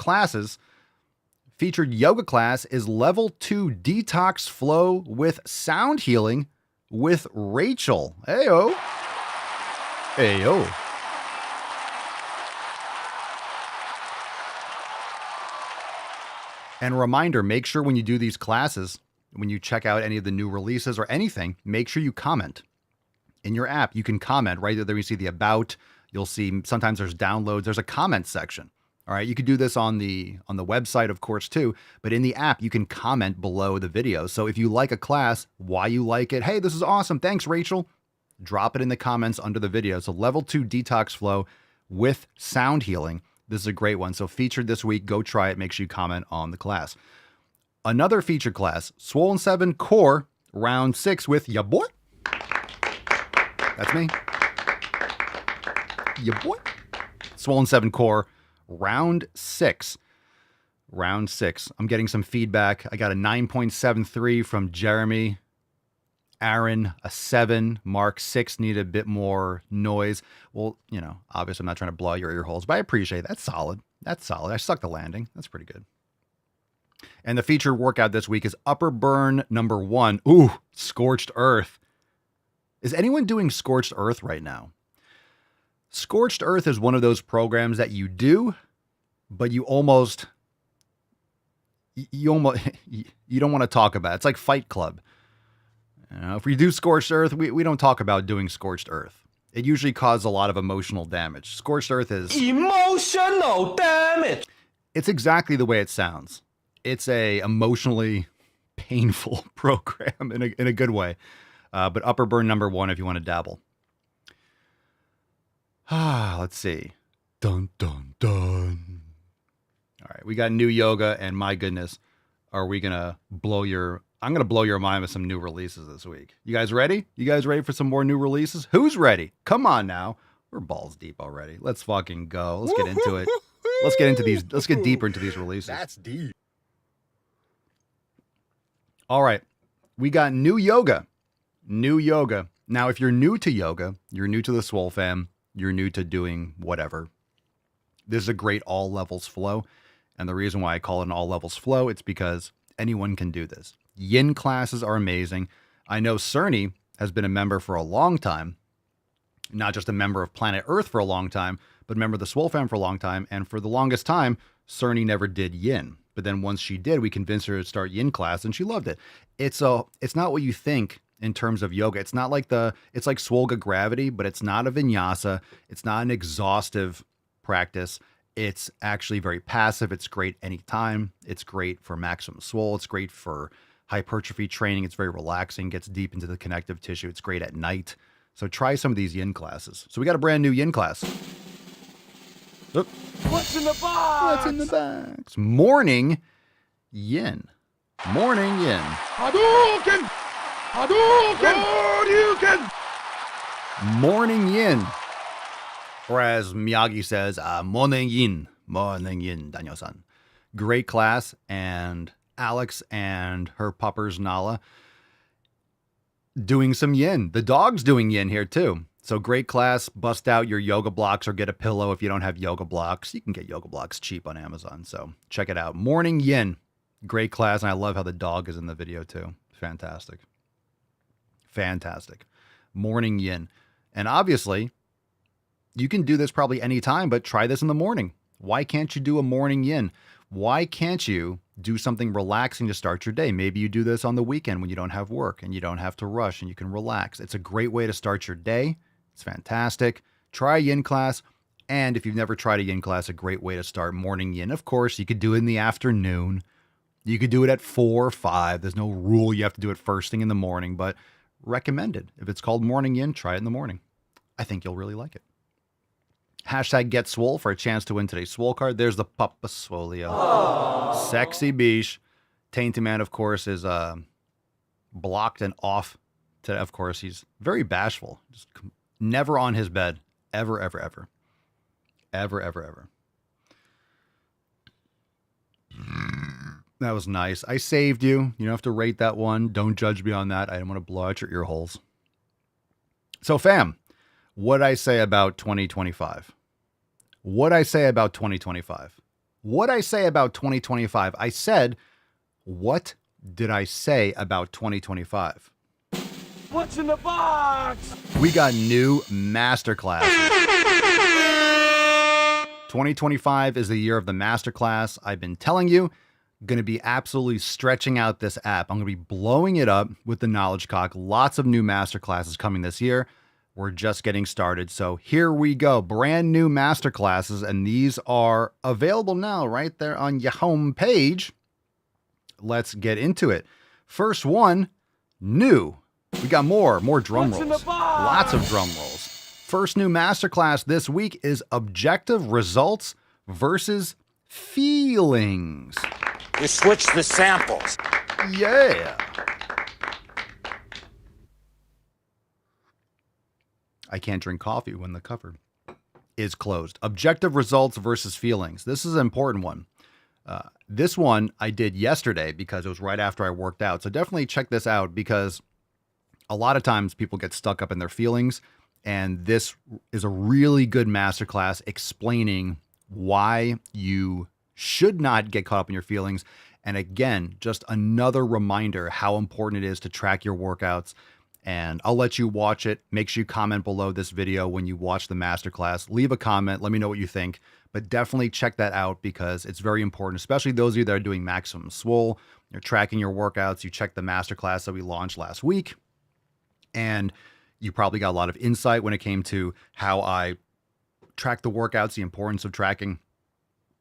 [SPEAKER 3] yoga class is level 2 detox flow with sound healing with Rachel. Heyo. And a reminder, make sure when you do these classes, when you check out any of the new releases or anything, make sure you comment. In your app, you can comment right there. You see the about. You'll see sometimes there's downloads. There's a comment section. All right, you could do this on the website, of course, too. But in the app, you can comment below the video. So if you like a class, why you like it, hey, this is awesome, thanks, Rachel, drop it in the comments under the video. So level 2 detox flow with sound healing. This is a great one. So featured this week, go try it. Make sure you comment on the class. Another featured class, Swole 7 Core, round 6 with ya boy. That's me. Ya boy. Swole 7 Core. round 6. Round 6. I'm getting some feedback. I got a 9.73 from Jeremy. Aaron, a 7. Mark, 6. Need a bit more noise. Well, you know, obviously I'm not trying to blow out your ear holes, but I appreciate it. That's solid. That's solid. I stuck the landing. That's pretty good. And the feature workout this week is upper burn number 1. Ooh, scorched earth. Is anyone doing scorched earth right now? Scorched earth is one of those programs that you do, but you don't want to talk about it. It's like Fight Club. You know, if we do scorched earth, we don't talk about doing scorched earth. It usually causes a lot of emotional damage. Scorched earth is
[SPEAKER 5] Emotional damage.
[SPEAKER 3] It's exactly the way it sounds. It's a emotionally painful program in a good way. But upper burn number 1 if you want to dabble. Let's see. Dun, dun, dun. All right, we got new yoga, and my goodness, are we going to blow your... I'm going to blow your mind with some new releases this week. You guys ready? You guys ready for some more new releases? Who's ready? Come on now. We're balls deep already. Let's fucking go. Let's get into it. Let's get into these. Let's get deeper into these releases.
[SPEAKER 7] That's deep.
[SPEAKER 3] All right. We got new yoga. New yoga. Now, if you're new to yoga, you're new to the Swole fam, you're new to doing whatever, this is a great all levels flow. And the reason why I call it an all levels flow, it's because anyone can do this. Yin classes are amazing. I know Cerny has been a member for a long time, not just a member of Planet Earth for a long time, but a member of the Swole fam for a long time. And for the longest time, Cerny never did yin. But then once she did, we convinced her to start yin class and she loved it. It's not what you think in terms of yoga. It's not like it's like Swolga gravity, but it's not a vinyasa. It's not an exhaustive practice. It's actually very passive. It's great anytime. It's great for maximum swole. It's great for hypertrophy training. It's very relaxing, gets deep into the connective tissue. It's great at night. So try some of these yin classes. So we got a brand new yin class. Oop.
[SPEAKER 5] What's in the box?
[SPEAKER 3] What's in the box? Morning yin. Morning yin.
[SPEAKER 5] Hadouken! Hadouken!
[SPEAKER 3] Morning yin. Or as Miyagi says, morning yin. Morning yin, Daniel-san. Great class. And Alex and her puppers, Nala, doing some yin. The dog's doing yin here too. So great class. Bust out your yoga blocks or get a pillow if you don't have yoga blocks. You can get yoga blocks cheap on Amazon. So check it out. Morning yin. Great class. And I love how the dog is in the video too. Fantastic. Fantastic. Morning yin. And obviously, you can do this probably anytime, but try this in the morning. Why can't you do a morning yin? Why can't you do something relaxing to start your day? Maybe you do this on the weekend when you don't have work and you don't have to rush and you can relax. It's a great way to start your day. It's fantastic. Try a yin class. And if you've never tried a yin class, a great way to start morning yin. Of course, you could do it in the afternoon. You could do it at 4 or 5. There's no rule you have to do it first thing in the morning, but recommended. If it's called morning yin, try it in the morning. I think you'll really like it. Hashtag get swole for a chance to win today's swole card. There's the Papa Swolio. Sexy beach. Tainted Man, of course, is blocked and off today. Of course, he's very bashful. Just never on his bed. Ever, ever, ever. Ever, ever, ever. That was nice. I saved you. You don't have to rate that one. Don't judge me on that. I didn't want to blow out your ear holes. So, fam, what'd I say about 2025? What'd I say about 2025? What'd I say about 2025? I said, what did I say about 2025?
[SPEAKER 5] What's in the box?
[SPEAKER 3] We got new masterclass. 2025 is the year of the masterclass. I've been telling you, going to be absolutely stretching out this app. I'm going to be blowing it up with the Knowledge Cock. Lots of new masterclasses coming this year. We're just getting started. So here we go. Brand new masterclasses. And these are available now right there on your home page. Let's get into it. First one, new. We got more drum rolls. Lots of drum rolls. First new masterclass this week is objective results versus feelings.
[SPEAKER 8] We switched the samples.
[SPEAKER 3] Yeah. I can't drink coffee when the cover is closed. Objective results versus feelings. This is an important one. This one I did yesterday because it was right after I worked out. So definitely check this out because a lot of times people get stuck up in their feelings. And this is a really good masterclass explaining why you should not get caught up in your feelings. And again, just another reminder how important it is to track your workouts. And I'll let you watch it. Make sure you comment below this video when you watch the masterclass. Leave a comment. Let me know what you think. But definitely check that out because it's very important, especially those of you that are doing Maximum Swole. You're tracking your workouts. You check the masterclass that we launched last week. And you probably got a lot of insight when it came to how I track the workouts, the importance of tracking.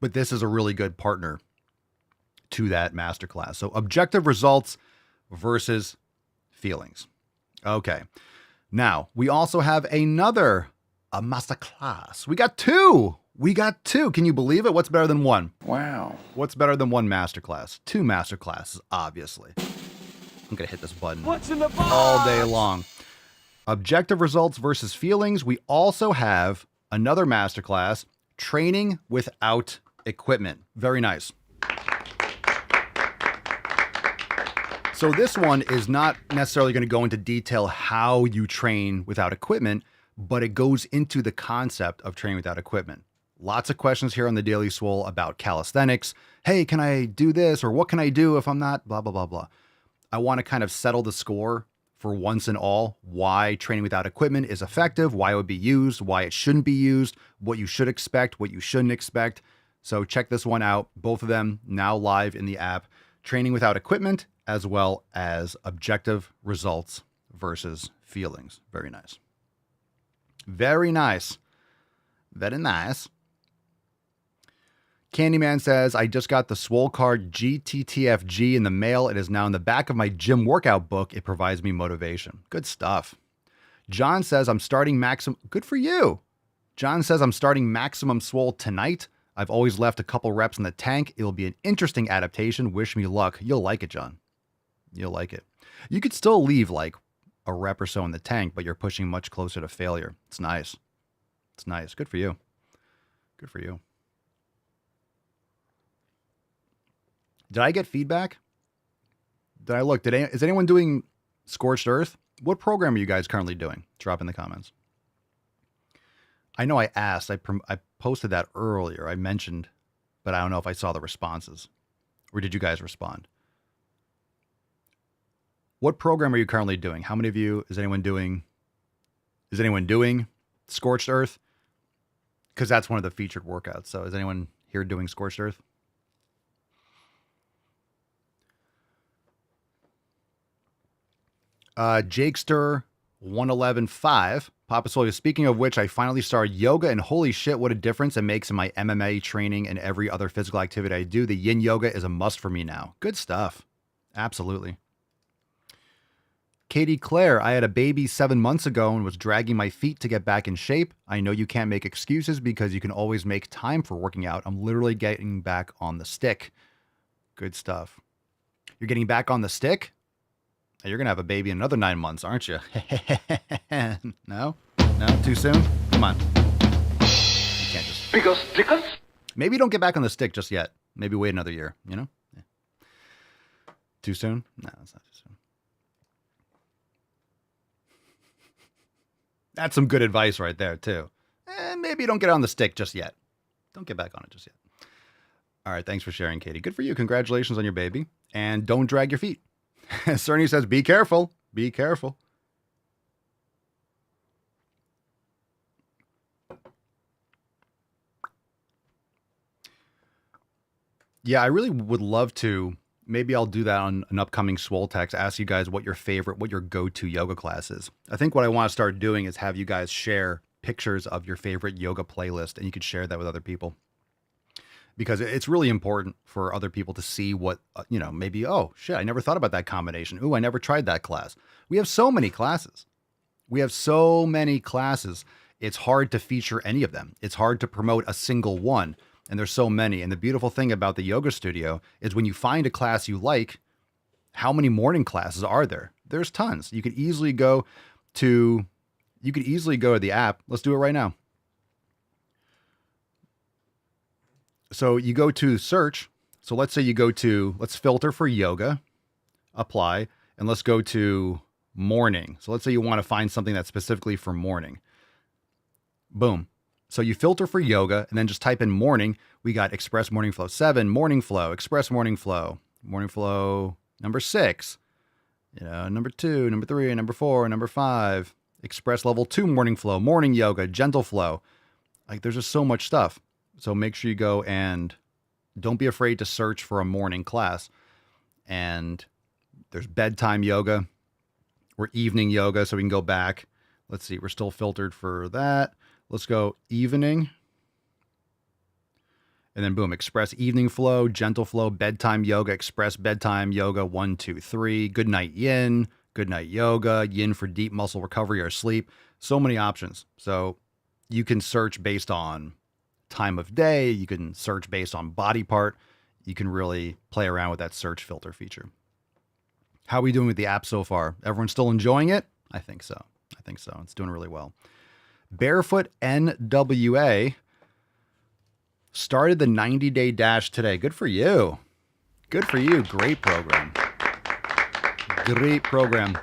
[SPEAKER 3] But this is a really good partner to that masterclass. So objective results versus feelings. Okay. Now, we also have a masterclass. We got two. Can you believe it? What's better than one?
[SPEAKER 8] Wow.
[SPEAKER 3] What's better than one masterclass? Two masterclasses, obviously. I'm going to hit this button
[SPEAKER 5] What's in the box?
[SPEAKER 3] all day long. Objective results versus feelings. We also have another masterclass, training without equipment. Very nice. So this one is not necessarily going to go into detail how you train without equipment, but it goes into the concept of training without equipment. Lots of questions here on the Daily Swole about calisthenics. Hey, can I do this? Or what can I do if I'm not blah, blah, blah, blah. I want to kind of settle the score for once and all, why training without equipment is effective, why it would be used, why it shouldn't be used, what you should expect, what you shouldn't expect. So check this one out. Both of them now live in the app. Training without equipment, as well as objective results versus feelings. Very nice. Very nice. Very nice. Candyman says, I just got the Swole Card GTTFG in the mail. It is now in the back of my gym workout book. It provides me motivation. Good stuff. John says, I'm starting maximum. Good for you. John says, I'm starting Maximum Swole tonight. I've always left a couple reps in the tank. It will be an interesting adaptation. Wish me luck. You'll like it, John. You'll like it. You could still leave like a rep or so in the tank, but you're pushing much closer to failure. It's nice. It's nice. Good for you. Good for you. Did I get feedback? Did I look? Is anyone doing Scorched Earth? What program are you guys currently doing? Drop in the comments. I know I asked. I posted that earlier. I mentioned, but I don't know if I saw the responses. Or did you guys respond? What program are you currently doing? How many of you, is anyone doing Scorched Earth? Because that's one of the featured workouts. So is anyone here doing Scorched Earth? Jakester 111.5. Papa Soul, speaking of which, I finally started yoga, and holy shit, what a difference it makes in my MMA training and every other physical activity I do. The yin yoga is a must for me now. Good stuff. Absolutely. Katie Claire, I had a baby 7 months ago and was dragging my feet to get back in shape. I know you can't make excuses because you can always make time for working out. I'm literally getting back on the stick. Good stuff. You're getting back on the stick? You're going to have a baby in another 9 months, aren't you? No? No? Too soon? Come on. You can't just...
[SPEAKER 5] Because...
[SPEAKER 3] Maybe don't get back on the stick just yet. Maybe wait another year, you know? Yeah. Too soon? No, it's not too soon. That's some good advice right there, too. Maybe don't get on the stick just yet. Don't get back on it just yet. All right, thanks for sharing, Katie. Good for you. Congratulations on your baby. And don't drag your feet. Cerny says, be careful. Be careful. Yeah, I really would love to. Maybe I'll do that on an upcoming Swole Text. Ask you guys what your go-to yoga class is. I think what I want to start doing is have you guys share pictures of your favorite yoga playlist, and you could share that with other people. Because it's really important for other people to see what, maybe, oh, shit, I never thought about that combination. Ooh, I never tried that class. We have so many classes. It's hard to feature any of them. It's hard to promote a single one. And there's so many. And the beautiful thing about the yoga studio is when you find a class you like, how many morning classes are there? There's tons. You could easily go to the app. Let's do it right now. So you go to search. So let's say you go to, let's filter for yoga, apply, and let's go to morning. So let's say you want to find something that's specifically for morning. Boom. So you filter for yoga and then just type in morning. We got Express Morning Flow 7, Morning Flow, Express Morning Flow number 6, number 2, number 3, number 4, number 5, Express Level 2 Morning Flow, Morning Yoga, Gentle Flow. Like there's just so much stuff. So make sure you go and don't be afraid to search for a morning class. And there's bedtime yoga or evening yoga. So we can go back. Let's see. We're still filtered for that. Let's go evening. And then boom, Express Evening Flow, Gentle Flow, Bedtime Yoga, Express Bedtime Yoga 1, 2, 3, Good Night Yin, Good Night Yoga, Yin for deep muscle recovery or sleep. So many options. So you can search based on time of day. You can search based on body part. You can really play around with that search filter feature. How are we doing with the app so far? Everyone still enjoying it? I think so. It's doing really well. Barefoot NWA started the 90-day dash today. Good for you. Good for you. Great program. Great program.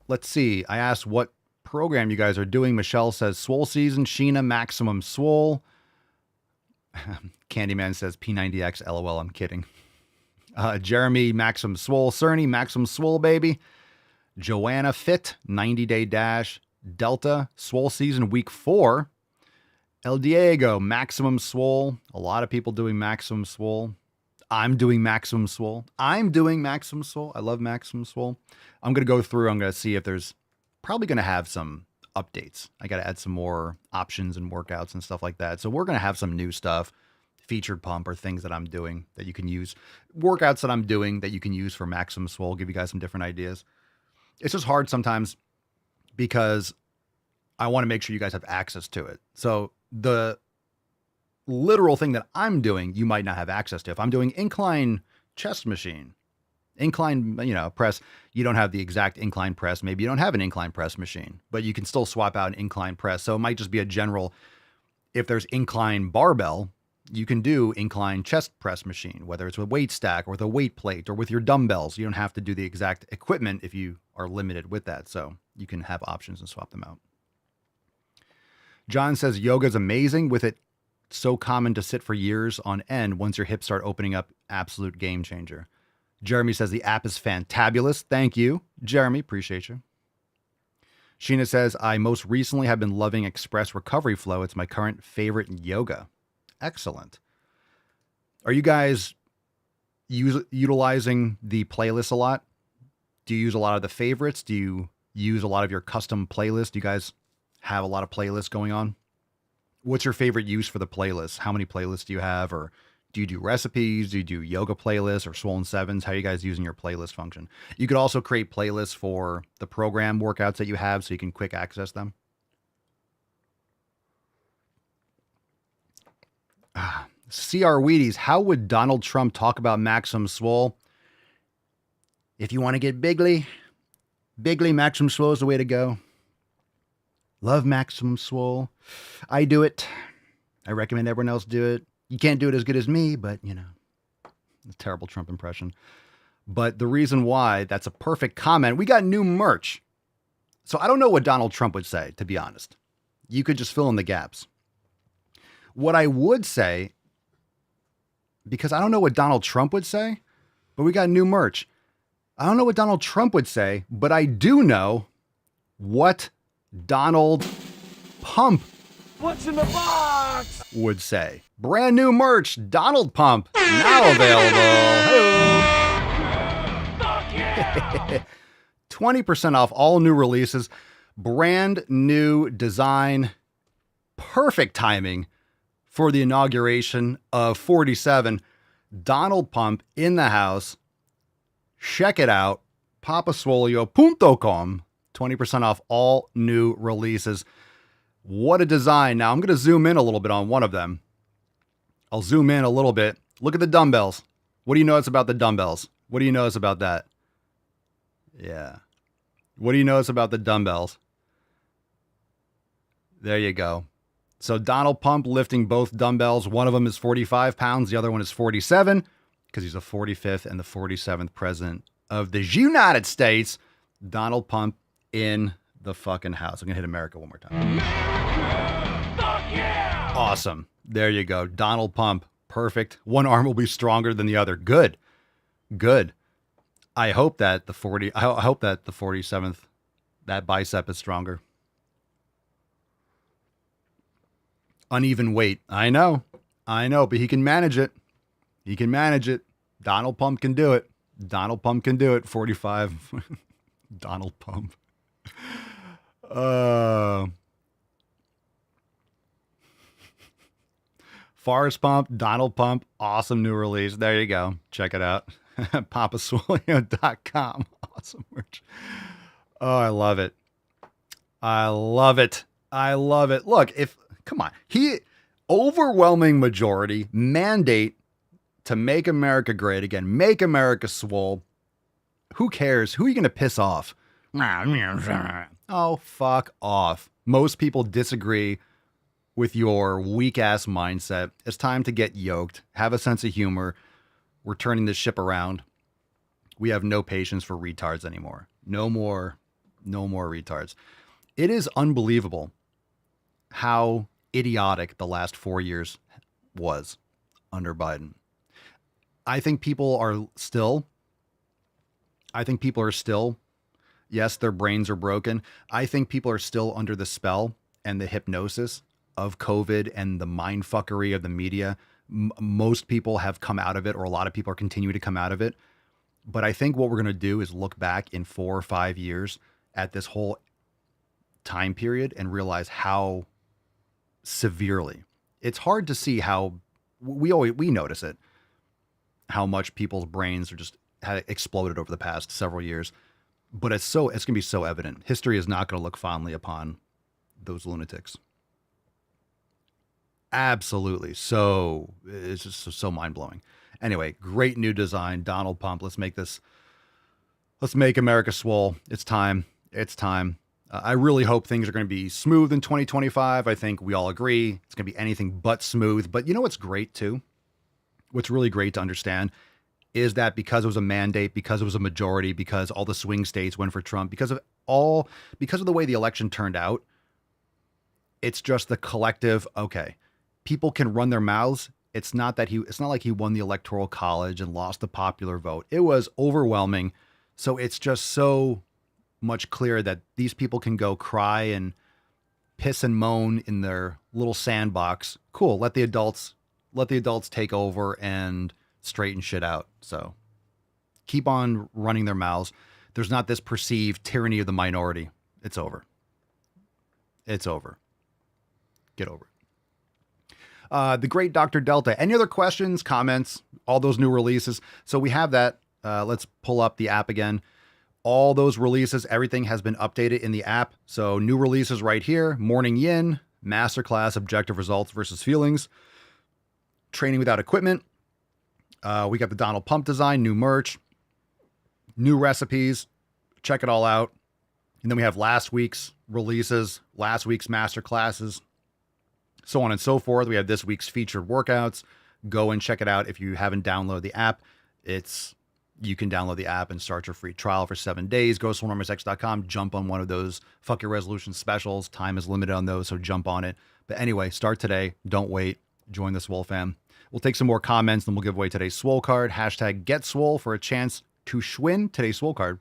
[SPEAKER 3] Let's see. I asked what program you guys are doing. Michelle says Swole season. Sheena, maximum Swole. Candyman says P90X. LOL. I'm kidding. Jeremy, maximum Swole. Cerny, maximum Swole, baby. Joanna, fit. 90-day dash. Delta, Swole season week 4. El Diego, maximum Swole. A lot of people doing maximum Swole. I'm doing maximum Swole. I love maximum Swole. I'm going to go through. I'm going to see if there's probably going to have some updates. I got to add some more options and workouts and stuff like that. So we're going to have some new stuff, featured pump or things that I'm doing that you can use, workouts that I'm doing that you can use for maximum Swole, give you guys some different ideas. It's just hard sometimes because I want to make sure you guys have access to it. So the literal thing that I'm doing, you might not have access to. If I'm doing incline chest machine, incline, press, you don't have the exact incline press. Maybe you don't have an incline press machine, but you can still swap out an incline press. So it might just be a general, if there's incline barbell, you can do incline chest press machine, whether it's with weight stack or with a weight plate or with your dumbbells. You don't have to do the exact equipment if you are limited with that. So you can have options and swap them out. John says yoga is amazing with it so common to sit for years on end. Once your hips start opening up, absolute game changer. Jeremy says the app is fantabulous. Thank you, Jeremy. Appreciate you. Sheena says, I most recently have been loving Express Recovery Flow. It's my current favorite yoga. Excellent. Are you guys utilizing the playlist a lot? Do you use a lot of the favorites? Do you use a lot of your custom playlists? Do you guys have a lot of playlists going on? What's your favorite use for the playlist? How many playlists do you have? Or do you do recipes? Do you do yoga playlists or Swollen Sevens? How are you guys using your playlist function? You could also create playlists for the program workouts that you have so you can quick access them. CR Wheaties, how would Donald Trump talk about Maximum Swole? If you want to get bigly, Maximum Swole is the way to go. Love Maximum Swole. I do it. I recommend everyone else do it. You can't do it as good as me, but a terrible Trump impression. But the reason why, that's a perfect comment. We got new merch. So I don't know what Donald Trump would say, to be honest. You could just fill in the gaps. What I would say, because I don't know what Donald Trump would say, but we got new merch. I don't know what Donald Trump would say, but I do know what Donald Pump
[SPEAKER 5] What's in the box?
[SPEAKER 3] would say. Brand new merch, Donald Pump, now available.
[SPEAKER 5] Fuck yeah!
[SPEAKER 3] 20% off all new releases, brand new design, perfect timing for the inauguration of 47. Donald Pump in the house. Check it out. papaswolio.com. 20% off all new releases. What a design. Now I'm going to zoom in a little bit on one of them. I'll zoom in a little bit. Look at the dumbbells. What do you notice about the dumbbells? What do you notice about that? Yeah. What do you notice about the dumbbells? There you go. So Donald Pump lifting both dumbbells. One of them is 45 pounds. The other one is 47 because he's the 45th and the 47th president of the United States. Donald Pump in the fucking house. I'm going to hit America one more time.
[SPEAKER 5] America! Fuck yeah!
[SPEAKER 3] Awesome. There you go. Donald Pump. Perfect. One arm will be stronger than the other. Good. Good. I hope that the 47th, that bicep is stronger. Uneven weight. I know, but he can manage it. He can manage it. Donald Pump can do it. Donald Pump can do it. 45. Donald Pump. Forrest Pump, Donald Pump, awesome new release. There you go. Check it out. papaswolio.com. Awesome merch. Oh, I love it. I love it. I love it. Look, come on. Overwhelming majority mandate to make America great again. Make America swole. Who cares? Who are you going to piss off? Oh, fuck off. Most people disagree with your weak-ass mindset. It's time to get yoked. Have a sense of humor. We're turning this ship around. We have no patience for retards anymore. No more retards. It is unbelievable how idiotic the last 4 years was under Biden. I think people are still, yes, their brains are broken. I think people are still under the spell and the hypnosis of COVID and the mindfuckery of the media. Most people have come out of it, or a lot of people are continuing to come out of it. But I think what we're going to do is look back in 4 or 5 years at this whole time period and realize how severely. It's hard to see how we notice it, how much people's brains are just had exploded over the past several years. But it's going to be so evident. History is not going to look fondly upon those lunatics. Absolutely. So it's just so mind-blowing. Anyway, great new design. Donald Pump. Let's make America swole. It's time. I really hope things are going to be smooth in 2025. I think we all agree it's going to be anything but smooth. But you know what's great too? What's really great to understand is that because it was a mandate, because it was a majority, because all the swing states went for Trump, because of the way the election turned out, it's just the collective, okay, people can run their mouths. It's not like he won the Electoral College and lost the popular vote. It was overwhelming. So it's just so much clearer that these people can go cry and piss and moan in their little sandbox. Cool. Let the adults take over and straighten shit out. So keep on running their mouths. There's not this perceived tyranny of the minority. It's over. Get over it. The great Dr. Delta. Any other questions, comments, all those new releases? So we have that. Let's pull up the app again. All those releases, everything has been updated in the app. So new releases right here. Morning Yin, Masterclass, Objective Results versus Feelings, Training Without Equipment. We got the Donald Pump design, new merch, new recipes. Check it all out. And then we have last week's releases, last week's masterclasses, so on and so forth. We have this week's featured workouts. Go and check it out. If you haven't downloaded the app, you can download the app and start your free trial for 7 days. Go to swolenormousx.com, jump on one of those Fuck Your Resolution specials. Time is limited on those, so jump on it. But anyway, start today. Don't wait. Join the Swole fam. We'll take some more comments, then we'll give away today's Swole card. Hashtag GetSwole for a chance to schwinn today's Swole card.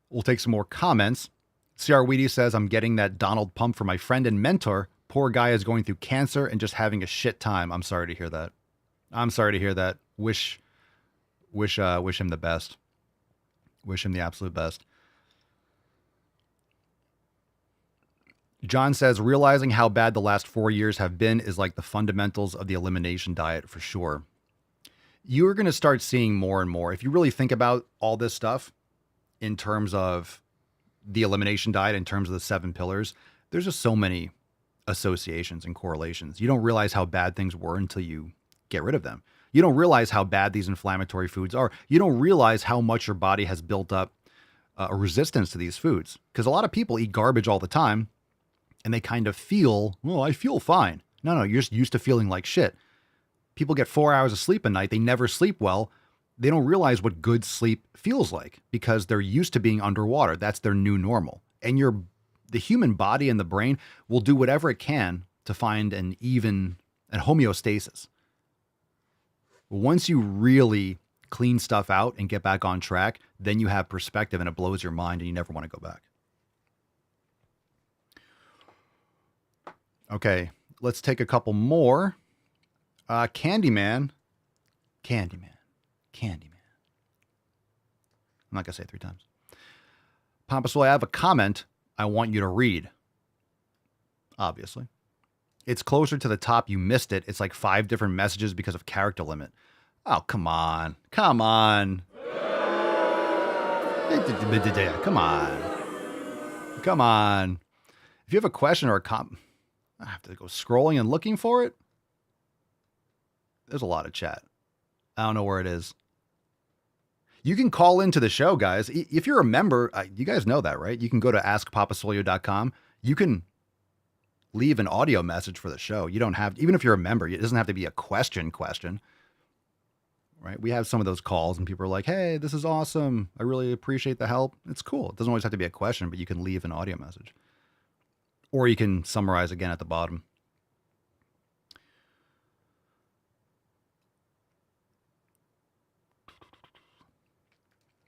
[SPEAKER 3] We'll take some more comments. CR Weedy says, I'm getting that Donald Pump for my friend and mentor. Poor guy is going through cancer and just having a shit time. I'm sorry to hear that. Wish him the best. Wish him the absolute best. John says, realizing how bad the last 4 years have been is like the fundamentals of the elimination diet for sure. You're going to start seeing more and more. If you really think about all this stuff in terms of the elimination diet, in terms of the 7 pillars, there's just so many associations and correlations. You don't realize how bad things were until you get rid of them. You don't realize how bad these inflammatory foods are. You don't realize how much your body has built up a resistance to these foods. Because a lot of people eat garbage all the time and they kind of feel, well, I feel fine. No, you're just used to feeling like shit. People get 4 hours of sleep a night. They never sleep well. They don't realize what good sleep feels like because they're used to being underwater. That's their new normal. And the human body and the brain will do whatever it can to find an homeostasis. Once you really clean stuff out and get back on track, then you have perspective and it blows your mind and you never want to go back. Okay, let's take a couple more. Candyman. I'm not going to say it 3 times. Papa Swole, I have a comment I want you to read. Obviously. It's closer to the top. You missed it. It's like 5 different messages because of character limit. Oh, come on. Come on. Come on. If you have a question or a comment, I have to go scrolling and looking for it. There's a lot of chat. I don't know where it is. You can call into the show, guys. If you're a member, you guys know that, right? You can go to askpapasolio.com. You can leave an audio message for the show. You don't have, even if you're a member, it doesn't have to be a question, right? We have some of those calls and people are like, hey, this is awesome. I really appreciate the help. It's cool. It doesn't always have to be a question, but you can leave an audio message. Or you can summarize again at the bottom.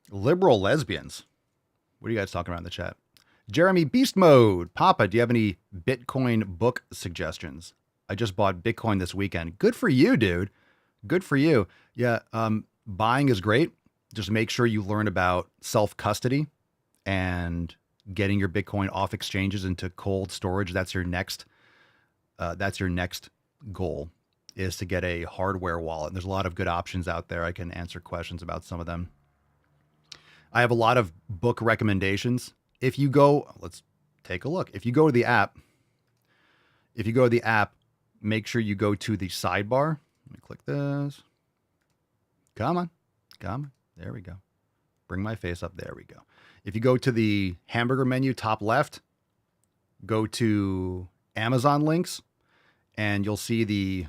[SPEAKER 3] Liberal lesbians. What are you guys talking about in the chat? Jeremy Beast Mode. Papa, do you have any Bitcoin book suggestions? I just bought Bitcoin this weekend. Good for you, dude. Good for you. Yeah, buying is great. Just make sure you learn about self-custody and getting your Bitcoin off exchanges into cold storage. That's your next goal, is to get a hardware wallet. And there's a lot of good options out there. I can answer questions about some of them. I have a lot of book recommendations. If you go, let's take a look. If you go to the app, make sure you go to the sidebar. Let me click this. Come on. There we go. Bring my face up. There we go. If you go to the hamburger menu, top left, go to Amazon links, and you'll see the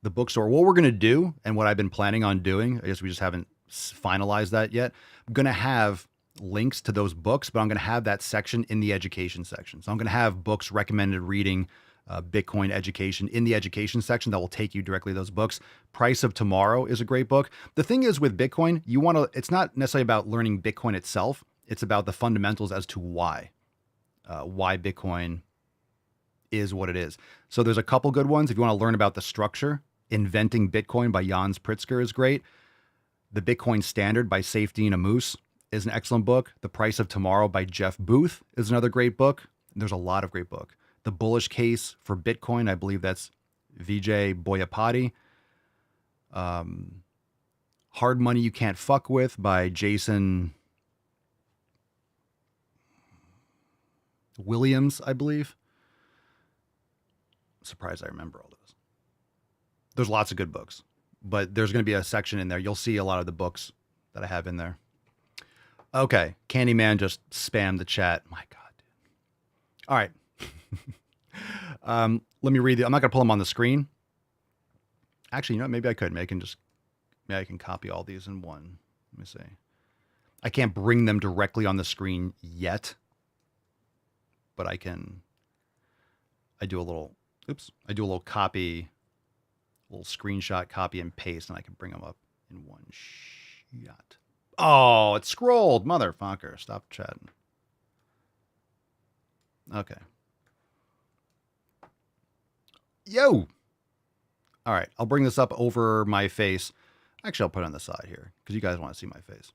[SPEAKER 3] bookstore. What we're going to do, and what I've been planning on doing, I guess we just haven't finalized that yet. I'm going to have links to those books, but I'm going to have that section in the education section. So I'm going to have books recommended reading, Bitcoin education in the education section that will take you directly to those books. Price of Tomorrow is a great book. The thing is with Bitcoin, it's not necessarily about learning Bitcoin itself. It's about the fundamentals as to why Bitcoin is what it is. So there's a couple good ones. If you want to learn about the structure, Inventing Bitcoin by Jans Pritzker is great. The Bitcoin Standard by Safety and Amoose is an excellent book. The Price of Tomorrow by Jeff Booth is another great book. There's a lot of great books. The Bullish Case for Bitcoin, I believe that's Vijay Boyapati. Hard Money You Can't Fuck With by Jason Williams, I believe. Surprised I remember all those. There's lots of good books, but there's going to be a section in there. You'll see a lot of the books that I have in there. Okay. Candyman just spammed the chat. My God, dude. All right. Let me read I'm not going to pull them on the screen. Actually, maybe I could. Maybe I can copy all these in one. Let me see. I can't bring them directly on the screen yet, but I do a little copy, a little screenshot, copy and paste, and I can bring them up in one shot. Oh, it scrolled, motherfucker. Stop chatting. Okay. Yo. All right. I'll bring this up over my face. Actually, I'll put it on the side here because you guys want to see my face.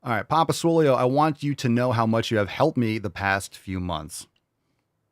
[SPEAKER 3] All right. Papa Swolio, I want you to know how much you have helped me the past few months.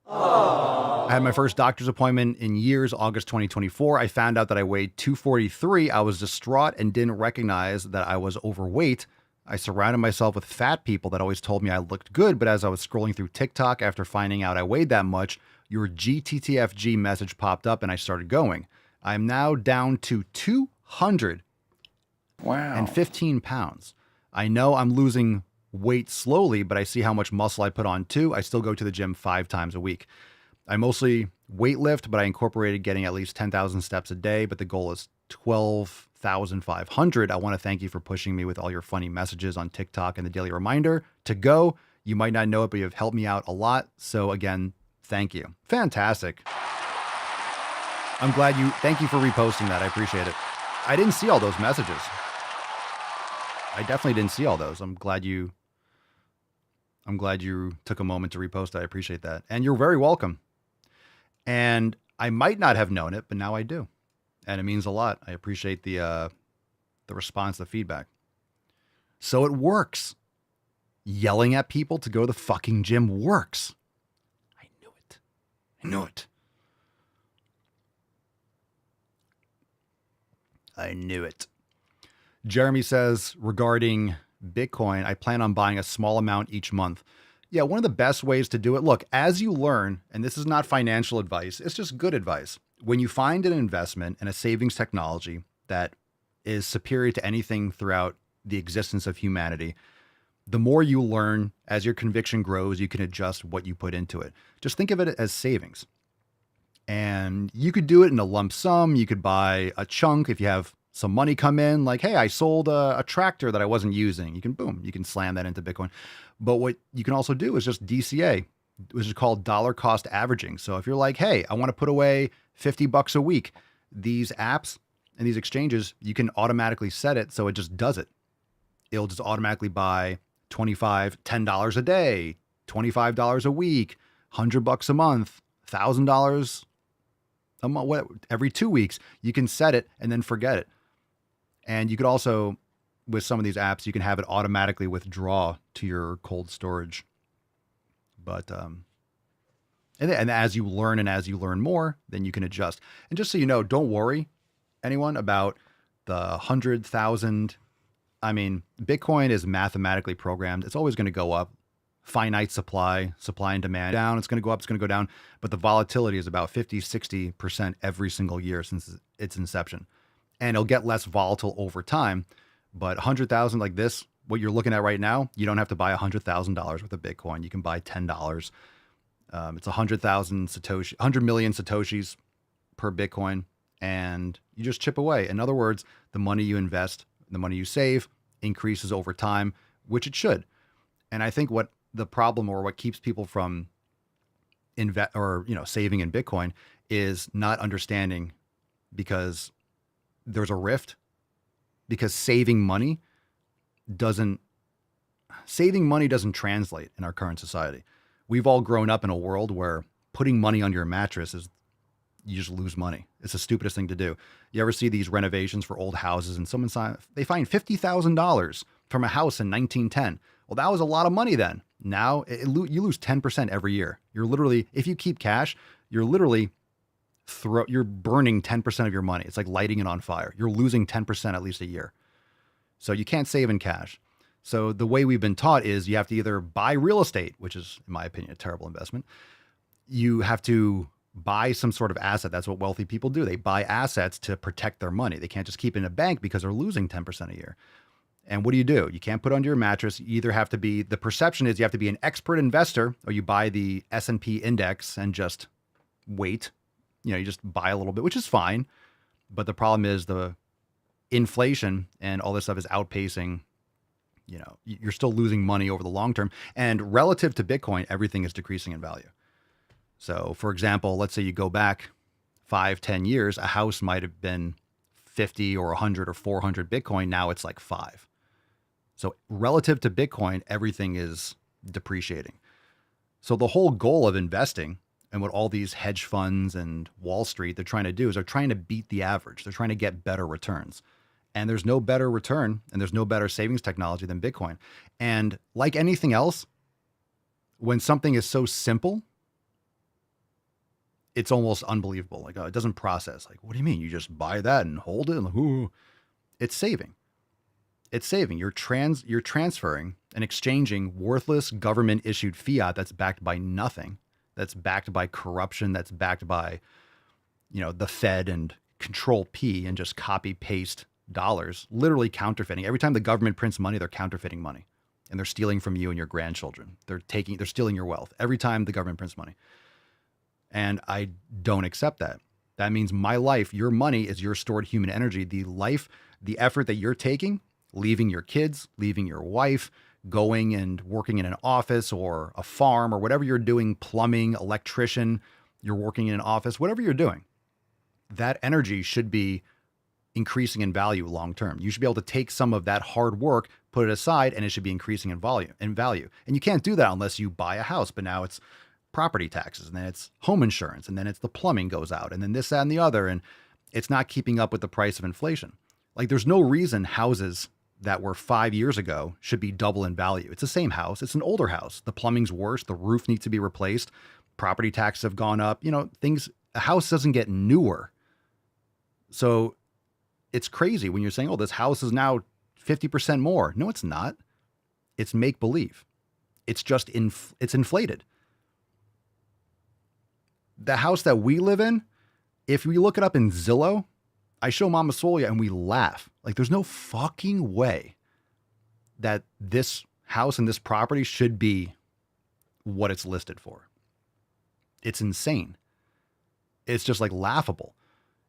[SPEAKER 3] Aww. I had my first doctor's appointment in years, August 2024. I found out that I weighed 243. I was distraught and didn't recognize that I was overweight. I surrounded myself with fat people that always told me I looked good, but as I was scrolling through TikTok after finding out I weighed that much, your GTTFG message popped up and I started going. I am now down to 215 pounds. I know I'm losing weight slowly, but I see how much muscle I put on too. I still go to the gym 5 times a week. I mostly weight lift, but I incorporated getting at least 10,000 steps a day, but the goal is 12,500. I want to thank you for pushing me with all your funny messages on TikTok and the daily reminder to go. You might not know it, but you have helped me out a lot. So again, thank you. Fantastic. Thank you for reposting that. I appreciate it. I didn't see all those messages. I definitely didn't see all those. I'm glad you took a moment to repost it. I appreciate that. And you're very welcome. And I might not have known it, but now I do. And it means a lot. I appreciate the response, the feedback. So it works. Yelling at people to go to the fucking gym works. I knew it. I knew it. I knew it. Jeremy says, regarding Bitcoin, I plan on buying a small amount each month. Yeah, one of the best ways to do it. Look, as you learn, and this is not financial advice, it's just good advice. When you find an investment and a savings technology that is superior to anything throughout the existence of humanity, the more you learn, as your conviction grows, you can adjust what you put into it. Just think of it as savings. And you could do it in a lump sum. You could buy a chunk if you have some money come in, like, hey, I sold a tractor that I wasn't using. You can slam that into Bitcoin. But what you can also do is just DCA, which is called dollar cost averaging. So if you're like, hey, I want to put away $50 a week, these apps and these exchanges, you can automatically set it so it just does it. It'll just automatically buy $10 a day, $25 a week, $100 a month, $1,000 a month, every 2 weeks. You can set it and then forget it. And you could also, with some of these apps, you can have it automatically withdraw to your cold storage. But, and as you learn and as you learn more, then you can adjust. And just so you know, don't worry, anyone, about the 100,000. I mean, Bitcoin is mathematically programmed. It's always going to go up. Finite supply and demand down. It's going to go up, it's going to go down. But the volatility is about 50, 60% every single year since its inception. And it'll get less volatile over time. But 100,000 like this, what you're looking at right now, you don't have to buy $100,000 worth of Bitcoin. You can buy $10. It's 100 million Satoshis per Bitcoin. And you just chip away. In other words, the money you invest, the money you save increases over time, which it should. And I think what the problem, or what keeps people from saving in Bitcoin, is not understanding, because there's a rift, because saving money doesn't translate in our current society. We've all grown up in a world where putting money on your mattress is, you just lose money. It's the stupidest thing to do. You ever see these renovations for old houses and they find $50,000 from a house in 1910. Well, that was a lot of money then. Now you lose 10% every year. You're literally, if you keep cash, you're burning 10% of your money. It's like lighting it on fire. You're losing 10% at least a year. So you can't save in cash. So the way we've been taught is you have to either buy real estate, which is, in my opinion, a terrible investment. You have to buy some sort of asset. That's what wealthy people do. They buy assets to protect their money. They can't just keep it in a bank because they're losing 10% a year. And what do? You can't put it under your mattress. You either have to be, the perception is you have to be an expert investor, or you buy the S&P index and just wait. You just buy a little bit, which is fine. But the problem is the inflation and all this stuff is outpacing, you're still losing money over the long term. And relative to Bitcoin, everything is decreasing in value. So for example, let's say you go back 5-10 years, a house might have been 50 or 100 or 400 Bitcoin. Now it's like 5. So relative to Bitcoin, everything is depreciating. So the whole goal of investing, and what all these hedge funds and Wall Street, they're trying to do, is they're trying to beat the average. They're trying to get better returns. And there's no better return and there's no better savings technology than Bitcoin. And like anything else, when something is so simple, it's almost unbelievable. Like, it doesn't process. Like, what do you mean? You just buy that and hold it? And, it's saving. It's saving. You're transferring and exchanging worthless government issued fiat that's backed by nothing, that's backed by corruption, that's backed by, the Fed and Control P and just copy paste dollars, literally counterfeiting. Every time the government prints money, they're counterfeiting money. and they're stealing from you and your grandchildren. They're stealing your wealth every time the government prints money. And I don't accept that. That means my life, your money is your stored human energy. The effort that you're taking, leaving your kids, leaving your wife, going and working in an office or a farm or whatever you're doing, plumbing, electrician, you're working in an office, whatever you're doing, that energy should be increasing in value long term. You should be able to take some of that hard work, put it aside, and it should be increasing in value. And you can't do that unless you buy a house. But now it's property taxes, and then it's home insurance, and then it's the plumbing goes out, and then this, that, and the other, and it's not keeping up with the price of inflation. Like, there's no reason houses that were 5 years ago should be double in value. It's the same house. It's an older house. The plumbing's worse. The roof needs to be replaced. Property taxes have gone up. A house doesn't get newer. So it's crazy when you're saying, oh, this house is now 50% more. No, it's not. It's make believe. It's just it's inflated. The house that we live in, if we look it up in Zillow, I show Mama Swole and we laugh. Like, there's no fucking way that this house and this property should be what it's listed for. It's insane. It's just like laughable.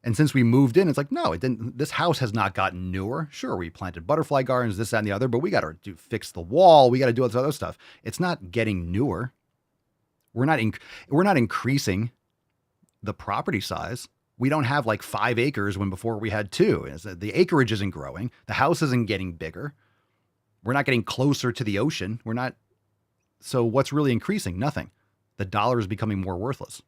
[SPEAKER 3] And since we moved in, it's like, no, it didn't. This house has not gotten newer. Sure, we planted butterfly gardens, this, that, and the other, but we got to fix the wall. We got to do all this other stuff. It's not getting newer. We're not increasing the property size. We don't have like 5 acres when before we had 2. The acreage isn't growing. The house isn't getting bigger. We're not getting closer to the ocean. So what's really increasing? Nothing. The dollar is becoming more worthless.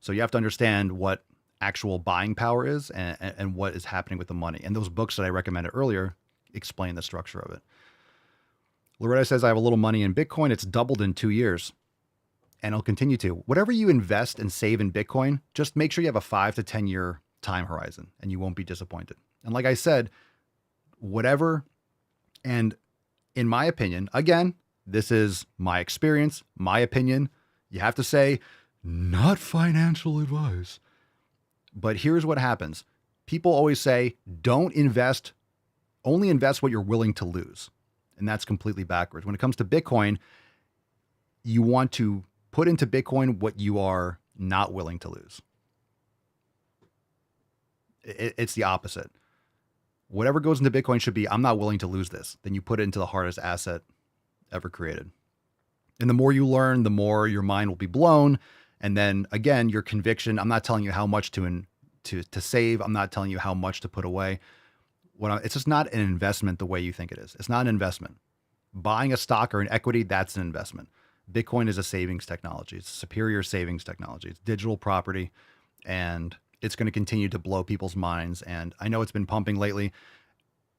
[SPEAKER 3] So you have to understand what actual buying power is and what is happening with the money. And those books that I recommended earlier explain the structure of it. Loretta says, I have a little money in Bitcoin. It's doubled in 2 years. And it'll continue to. Whatever you invest and save in Bitcoin, just make sure you have a 5 to 10 year time horizon and you won't be disappointed. And like I said, whatever, and in my opinion, again, this is my experience, my opinion. You have to say, not financial advice. But here's what happens. People always say, don't invest, only invest what you're willing to lose. And that's completely backwards. When it comes to Bitcoin, you want to put into Bitcoin what you are not willing to lose. It's the opposite. Whatever goes into Bitcoin should be, I'm not willing to lose this. Then you put it into the hardest asset ever created. And the more you learn, the more your mind will be blown. And then again, your conviction, I'm not telling you how much to save. I'm not telling you how much to put away. It's just not an investment the way you think it is. It's not an investment. Buying a stock or an equity, that's an investment. Bitcoin is a savings technology. It's a superior savings technology. It's digital property, and it's going to continue to blow people's minds. And I know it's been pumping lately.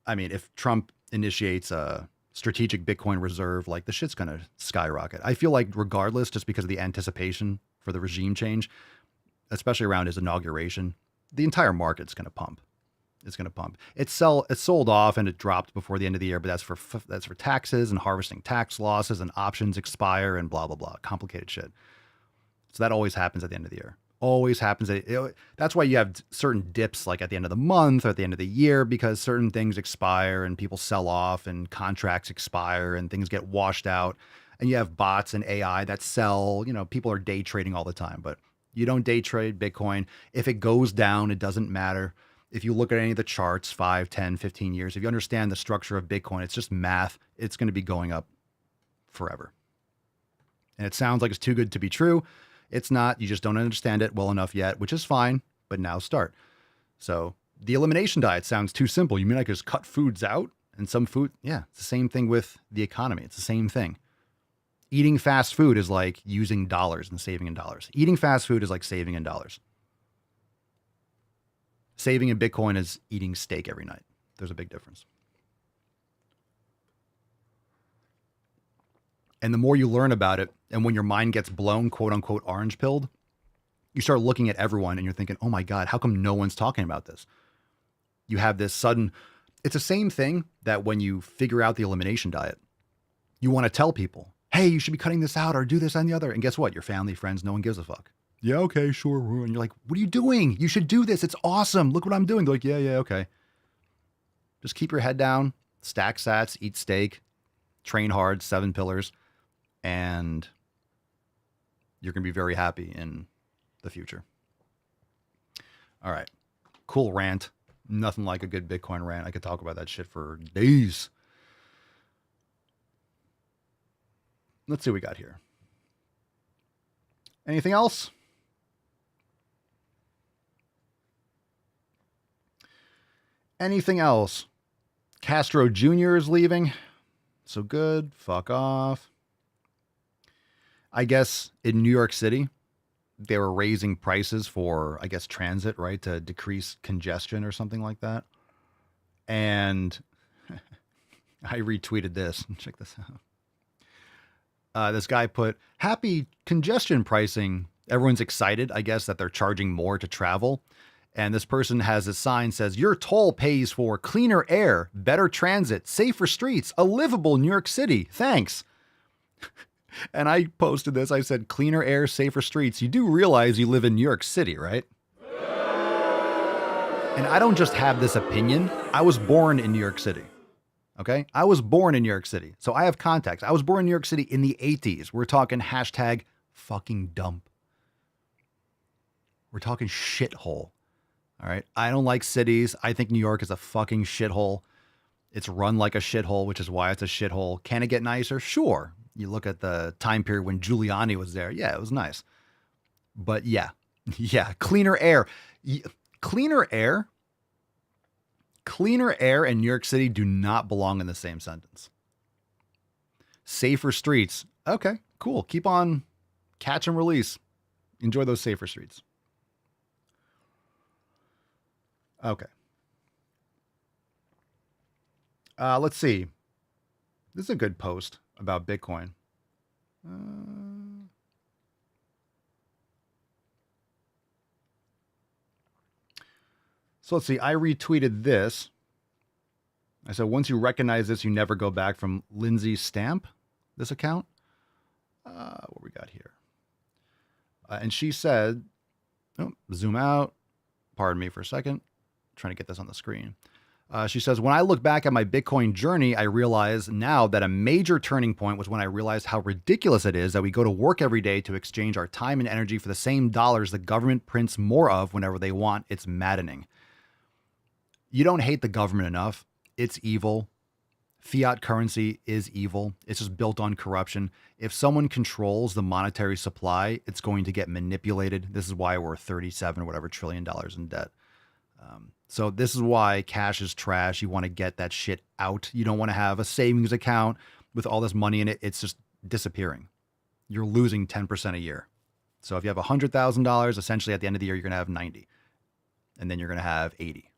[SPEAKER 3] I mean, if Trump initiates a strategic Bitcoin reserve, like, the shit's going to skyrocket. I feel like regardless, just because of the anticipation for the regime change, especially around his inauguration, the entire market's going to pump. It's going to pump. It's sold off and it dropped before the end of the year, but that's for taxes and harvesting tax losses and options expire and blah, blah, blah. Complicated shit. So that always happens at the end of the year. Always happens. That's why you have certain dips, like at the end of the month or at the end of the year, because certain things expire and people sell off and contracts expire and things get washed out. And you have bots and AI that sell, people are day trading all the time, but you don't day trade Bitcoin. If it goes down, it doesn't matter. If you look at any of the charts, 5, 10, 15 years, if you understand the structure of Bitcoin, it's just math. It's going to be going up forever. And it sounds like it's too good to be true. It's not. You just don't understand it well enough yet, which is fine, but now start. So the elimination diet sounds too simple. You mean I could just cut foods out and some food? Yeah, it's the same thing with the economy. It's the same thing. Eating fast food is like using dollars and saving in dollars. Eating fast food is like saving in dollars. Saving in Bitcoin is eating steak every night. There's a big difference. And the more you learn about it, and when your mind gets blown, quote unquote, orange pilled, you start looking at everyone and you're thinking, oh my God, how come no one's talking about this? You have this sudden, it's the same thing that when you figure out the elimination diet, you want to tell people, hey, you should be cutting this out or do this and the other. And guess what? Your family, friends, no one gives a fuck. Yeah, okay, sure. And you're like, what are you doing? You should do this. It's awesome. Look what I'm doing. They're like, yeah, okay. Just keep your head down, stack sats, eat steak, train hard, 7 pillars, and you're going to be very happy in the future. All right. Cool rant. Nothing like a good Bitcoin rant. I could talk about that shit for days. Let's see what we got here. Anything else? Anything else? Castro Jr. is leaving. So good. Fuck off. I guess in New York City, they were raising prices for, I guess, transit, right? To decrease congestion or something like that. And I retweeted this. Check this out. This guy put, happy congestion pricing. Everyone's excited, I guess, that they're charging more to travel. And this person has a sign says, your toll pays for cleaner air, better transit, safer streets, a livable New York City. Thanks. And I posted this. I said, cleaner air, safer streets. You do realize you live in New York City, right? And I don't just have this opinion. I was born in New York City. Okay? I was born in New York City. So I have context. I was born in New York City in the 80s. We're talking hashtag fucking dump. We're talking shithole. All right. I don't like cities. I think New York is a fucking shithole. It's run like a shithole, which is why it's a shithole. Can it get nicer? Sure. You look at the time period when Giuliani was there. Yeah, it was nice. But yeah, cleaner air. Cleaner air and New York City do not belong in the same sentence. Safer streets. Okay, cool. Keep on catch and release. Enjoy those safer streets. Okay. Let's see. This is a good post about Bitcoin. So let's see. I retweeted this. I said, once you recognize this, you never go back, from Lindsay Stamp, this account. What we got here? And she said, zoom out. Pardon me for a second. Trying to get this on the screen. She says, when I look back at my Bitcoin journey, I realize now that a major turning point was when I realized how ridiculous it is that we go to work every day to exchange our time and energy for the same dollars the government prints more of whenever they want. It's maddening. You don't hate the government enough. It's evil. Fiat currency is evil. It's just built on corruption. If someone controls the monetary supply, it's going to get manipulated. This is why we're 37 or whatever trillion dollars in debt. So this is why cash is trash. You want to get that shit out. You don't want to have a savings account with all this money in it. It's just disappearing. You're losing 10% a year. So if you have $100,000, essentially at the end of the year, you're going to have 90. And then you're going to have 80.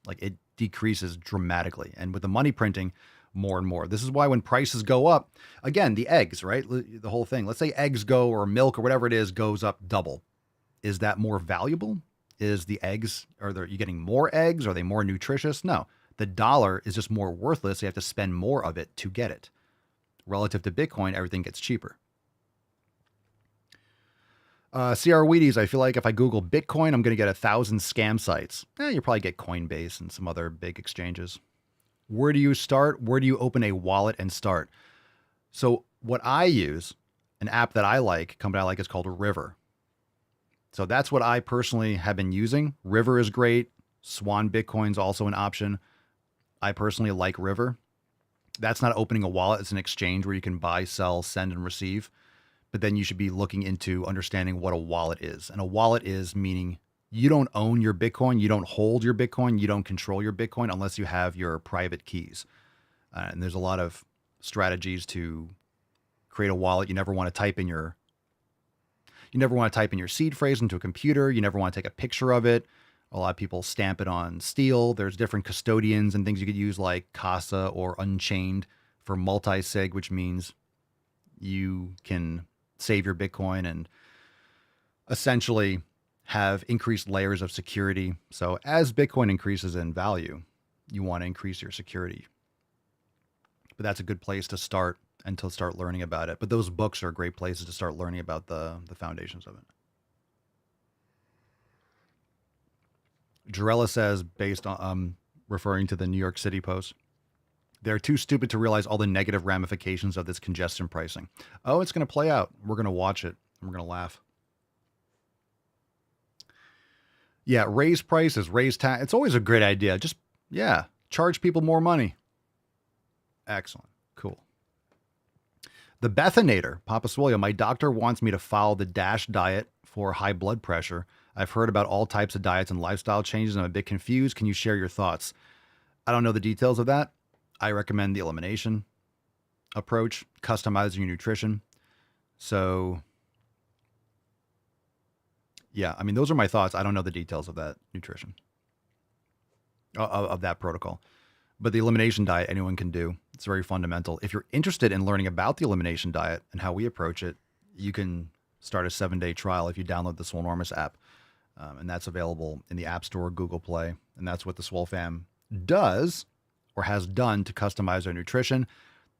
[SPEAKER 3] Like, it decreases dramatically. And with the money printing, more and more. This is why when prices go up, again, the eggs, right? The whole thing. Let's say eggs go, or milk or whatever it is, goes up double. Is that more valuable? Is the eggs, are you getting more eggs? Are they more nutritious? No. The dollar is just more worthless. So you have to spend more of it to get it. Relative to Bitcoin, everything gets cheaper. CR Wheaties, I feel like if I Google Bitcoin, I'm going to get 1,000 scam sites. You'll probably get Coinbase and some other big exchanges. Where do you start? Where do you open a wallet and start? So what I use, an app that I like, company I like, is called River. So that's what I personally have been using. River is great. Swan Bitcoin's also an option. I personally like River. That's not opening a wallet. It's an exchange where you can buy, sell, send, and receive. But then you should be looking into understanding what a wallet is. And a wallet is meaning you don't own your Bitcoin. You don't hold your Bitcoin. You don't control your Bitcoin unless you have your private keys. And there's a lot of strategies to create a wallet. You never want to type in your seed phrase into a computer. You never want to take a picture of it. A lot of people stamp it on steel. There's different custodians and things you could use, like Casa or Unchained for multi-sig, which means you can save your Bitcoin and essentially have increased layers of security. So as Bitcoin increases in value, you want to increase your security. But that's a good place to start and to start learning about it. But those books are great places to start learning about the foundations of it. Jarella says, based on referring to the New York City Post, They're too stupid to realize all the negative ramifications of this congestion pricing. Oh, it's going to play out. We're going to watch it. And we're going to laugh. Yeah, raise prices, raise tax. It's always a great idea. Just, yeah, charge people more money. Excellent. Cool. The Bethanator, Papa Swolio, my doctor wants me to follow the DASH diet for high blood pressure. I've heard about all types of diets and lifestyle changes, and I'm a bit confused. Can you share your thoughts? I don't know the details of that. I recommend the elimination approach, customizing your nutrition. So, yeah, I mean, those are my thoughts. I don't know the details of that nutrition, of that protocol. But the elimination diet, anyone can do. It's very fundamental. If you're interested in learning about the elimination diet and how we approach it, you can start a 7-day trial if you download the Swolenormous app. And that's available in the App Store, Google Play. And that's what the Swole fam does or has done to customize their nutrition.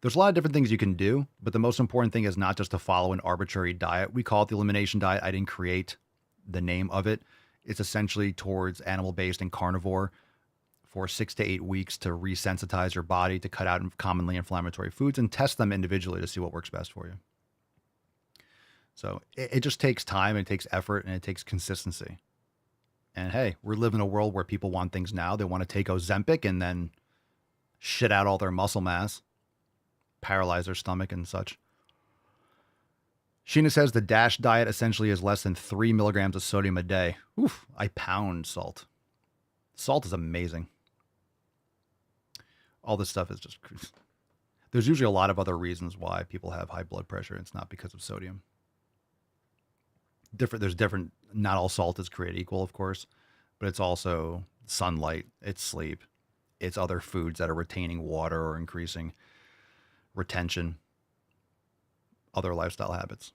[SPEAKER 3] There's a lot of different things you can do, but the most important thing is not just to follow an arbitrary diet. We call it the elimination diet. I didn't create the name of it. It's essentially towards animal-based and carnivore for 6 to 8 weeks to resensitize your body to cut out commonly inflammatory foods and test them individually to see what works best for you. So it just takes time, it takes effort, and it takes consistency. And hey, we're living in a world where people want things now. They want to take Ozempic and then shit out all their muscle mass, paralyze their stomach and such. Sheena says the DASH diet essentially is less than 3 milligrams of sodium a day. Oof, I pound salt. Salt is amazing. All this stuff is just... There's usually a lot of other reasons why people have high blood pressure. It's not because of sodium. There's different... Not all salt is created equal, of course, but it's also sunlight, it's sleep, it's other foods that are retaining water or increasing retention, other lifestyle habits.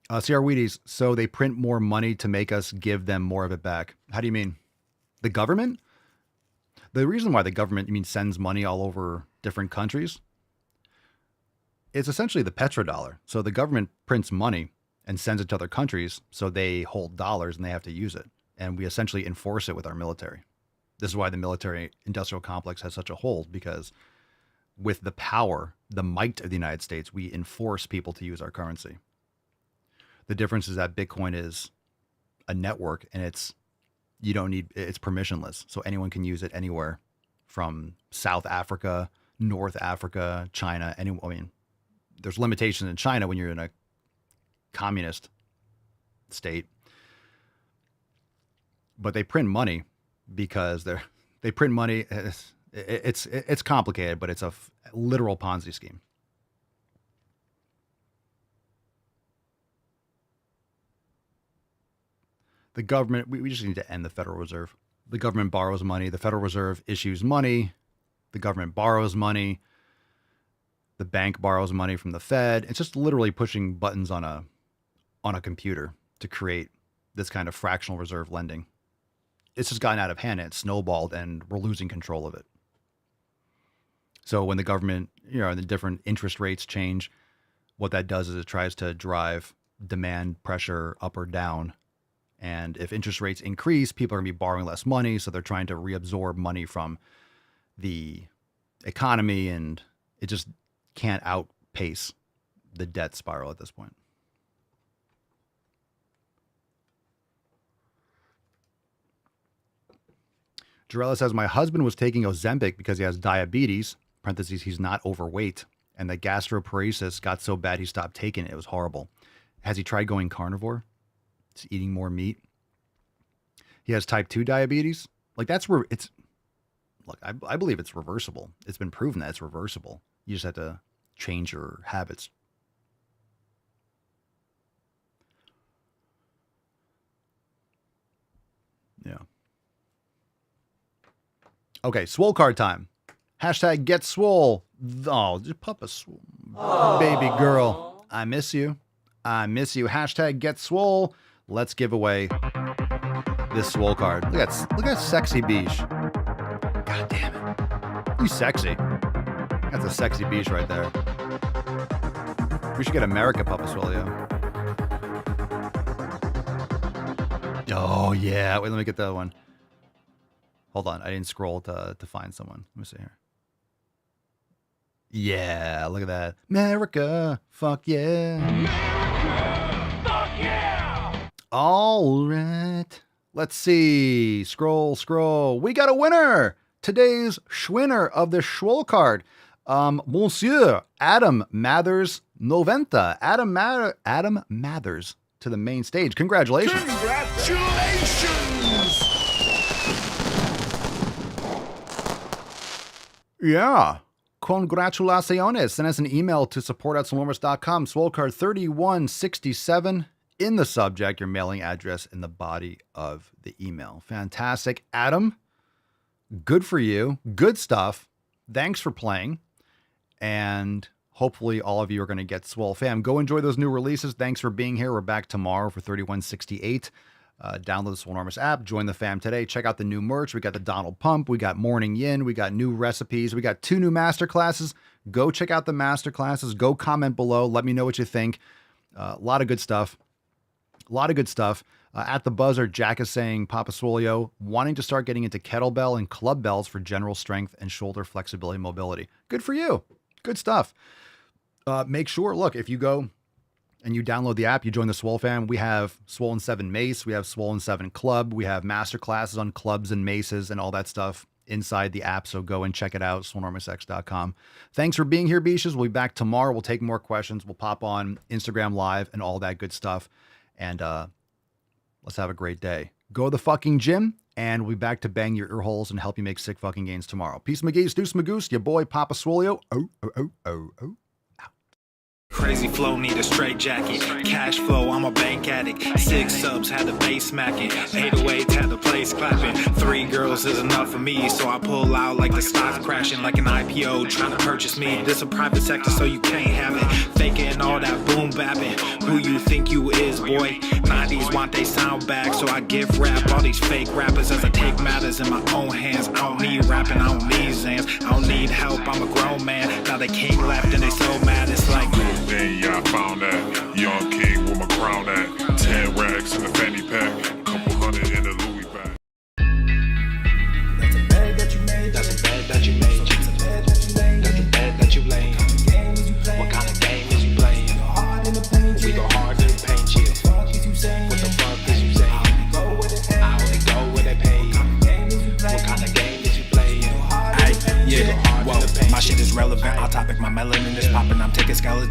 [SPEAKER 3] CR Wheaties, so they print more money to make us give them more of it back. How do you mean? The government? The reason why the government, you mean, sends money all over different countries? It's essentially the petrodollar. So the government prints money and sends it to other countries, so they hold dollars and they have to use it. And we essentially enforce it with our military. This is why the military-industrial complex has such a hold, because with the power, the might of the United States, we enforce people to use our currency. The difference is that Bitcoin is a network, and it's permissionless, so anyone can use it anywhere from South Africa, North Africa, China. There's limitations in China when you're in a communist state, but they print money because they print money. It's complicated, but it's a literal Ponzi scheme. The government, we just need to end the Federal Reserve. The government borrows money. The Federal Reserve issues money. The government borrows money. The bank borrows money from the Fed. It's just literally pushing buttons on a computer to create this kind of fractional reserve lending. It's just gotten out of hand and it's snowballed, and we're losing control of it. So when the government, and the different interest rates change, what that does is it tries to drive demand pressure up or down. And if interest rates increase, people are going to be borrowing less money. So they're trying to reabsorb money from the economy, and it just can't outpace the debt spiral at this point. Jarella says, my husband was taking Ozempic because he has diabetes, parentheses, he's not overweight, and the gastroparesis got so bad he stopped taking it. It was horrible. Has he tried going carnivore? He's eating more meat. He has type 2 diabetes. Like, I believe it's reversible. It's been proven that it's reversible. You just have to change your habits. Yeah. Okay, Swole card time. Hashtag get swole. Oh, just Papa Swole. Baby girl. I miss you. I miss you. Hashtag get swole. Let's give away this Swole card. Look at sexy Beesh. God damn it. You sexy. That's a sexy Beesh right there. We should get America, Papa Swolio. Oh, yeah. Wait, let me get that one. Hold on. I didn't scroll to find someone. Let me see here. Yeah, look at that. America, fuck yeah.
[SPEAKER 5] America, fuck yeah!
[SPEAKER 3] All right. Let's see. Scroll. We got a winner. Today's Schwinner of the Swole card. Monsieur Adam Mathers Noventa. Adam Mathers to the main stage. Congratulations.
[SPEAKER 5] Congratulations!
[SPEAKER 3] Yeah. Congratulaciones. Send us an email to support@swolenormous.com. Swole card 3167. In the subject, your mailing address in the body of the email. Fantastic. Adam, good for you. Good stuff. Thanks for playing. And hopefully all of you are going to get Swole fam. Go enjoy those new releases. Thanks for being here. We're back tomorrow for 3168. Download the Swole Enormous app. Join the fam today. Check out the new merch. We got the Donald Pump. We got Morning Yin. We got new recipes. We got 2 new masterclasses. Go check out the masterclasses. Go comment below. Let me know what you think. A lot of good stuff. At the buzzer, Jack is saying, Papa Swolio, wanting to start getting into kettlebell and club bells for general strength and shoulder flexibility and mobility. Good for you. Good stuff. Make sure, look, if you go and you download the app, you join the Swole fam, we have Swollen 7 Mace, we have Swollen 7 Club, we have master classes on clubs and maces and all that stuff inside the app. So go and check it out, swolenormousx.com. Thanks for being here, Beaches. We'll be back tomorrow. We'll take more questions. We'll pop on Instagram Live and all that good stuff. And let's have a great day. Go to the fucking gym, and we'll be back to bang your ear holes and help you make sick fucking gains tomorrow. Peace, McGee, Deuce Magoose, your boy, Papa Swolio. Oh.
[SPEAKER 2] Crazy flow, need a straight jacket. Cash flow, I'm a bank addict. 6 subs, had the bass smacking. 808, had the place clapping. 3 girls is enough for me, so I pull out like the stock's crashing. Like an IPO, trying to purchase me. This a private sector, so you can't have it. Faking all that boom bapping. Who you think you is, boy? 90s want they sound back, so I give rap all these fake rappers as I take matters in my own hands. I don't need rapping, I don't need Zans. I don't need help, I'm a grown man. Now they can't left and they so mad, it's like...
[SPEAKER 7] Then yeah, I found that young king with my crown at 10 racks in the fanny pack, couple hundred in the Louis bag.
[SPEAKER 9] That's a bed that you made.
[SPEAKER 2] That's a bed that you made.
[SPEAKER 9] That's a bed that you laid.
[SPEAKER 2] That's the bed that you laid.
[SPEAKER 9] What kind of game is you playing?
[SPEAKER 2] What kind of game is you playing?
[SPEAKER 9] We go hard in the paint.
[SPEAKER 2] We go hard in the paint, yeah.
[SPEAKER 9] What the fuck is you saying?
[SPEAKER 2] What the fuck is you saying?
[SPEAKER 9] I only go where they pay.
[SPEAKER 2] I only go where they pay.
[SPEAKER 9] What kind of game is you
[SPEAKER 2] What
[SPEAKER 9] playing?
[SPEAKER 2] kind of game is you playing?
[SPEAKER 9] Go hard in the paint.
[SPEAKER 2] My shit is relevant. On topic, my melanin is popping. I'm taking skeleton.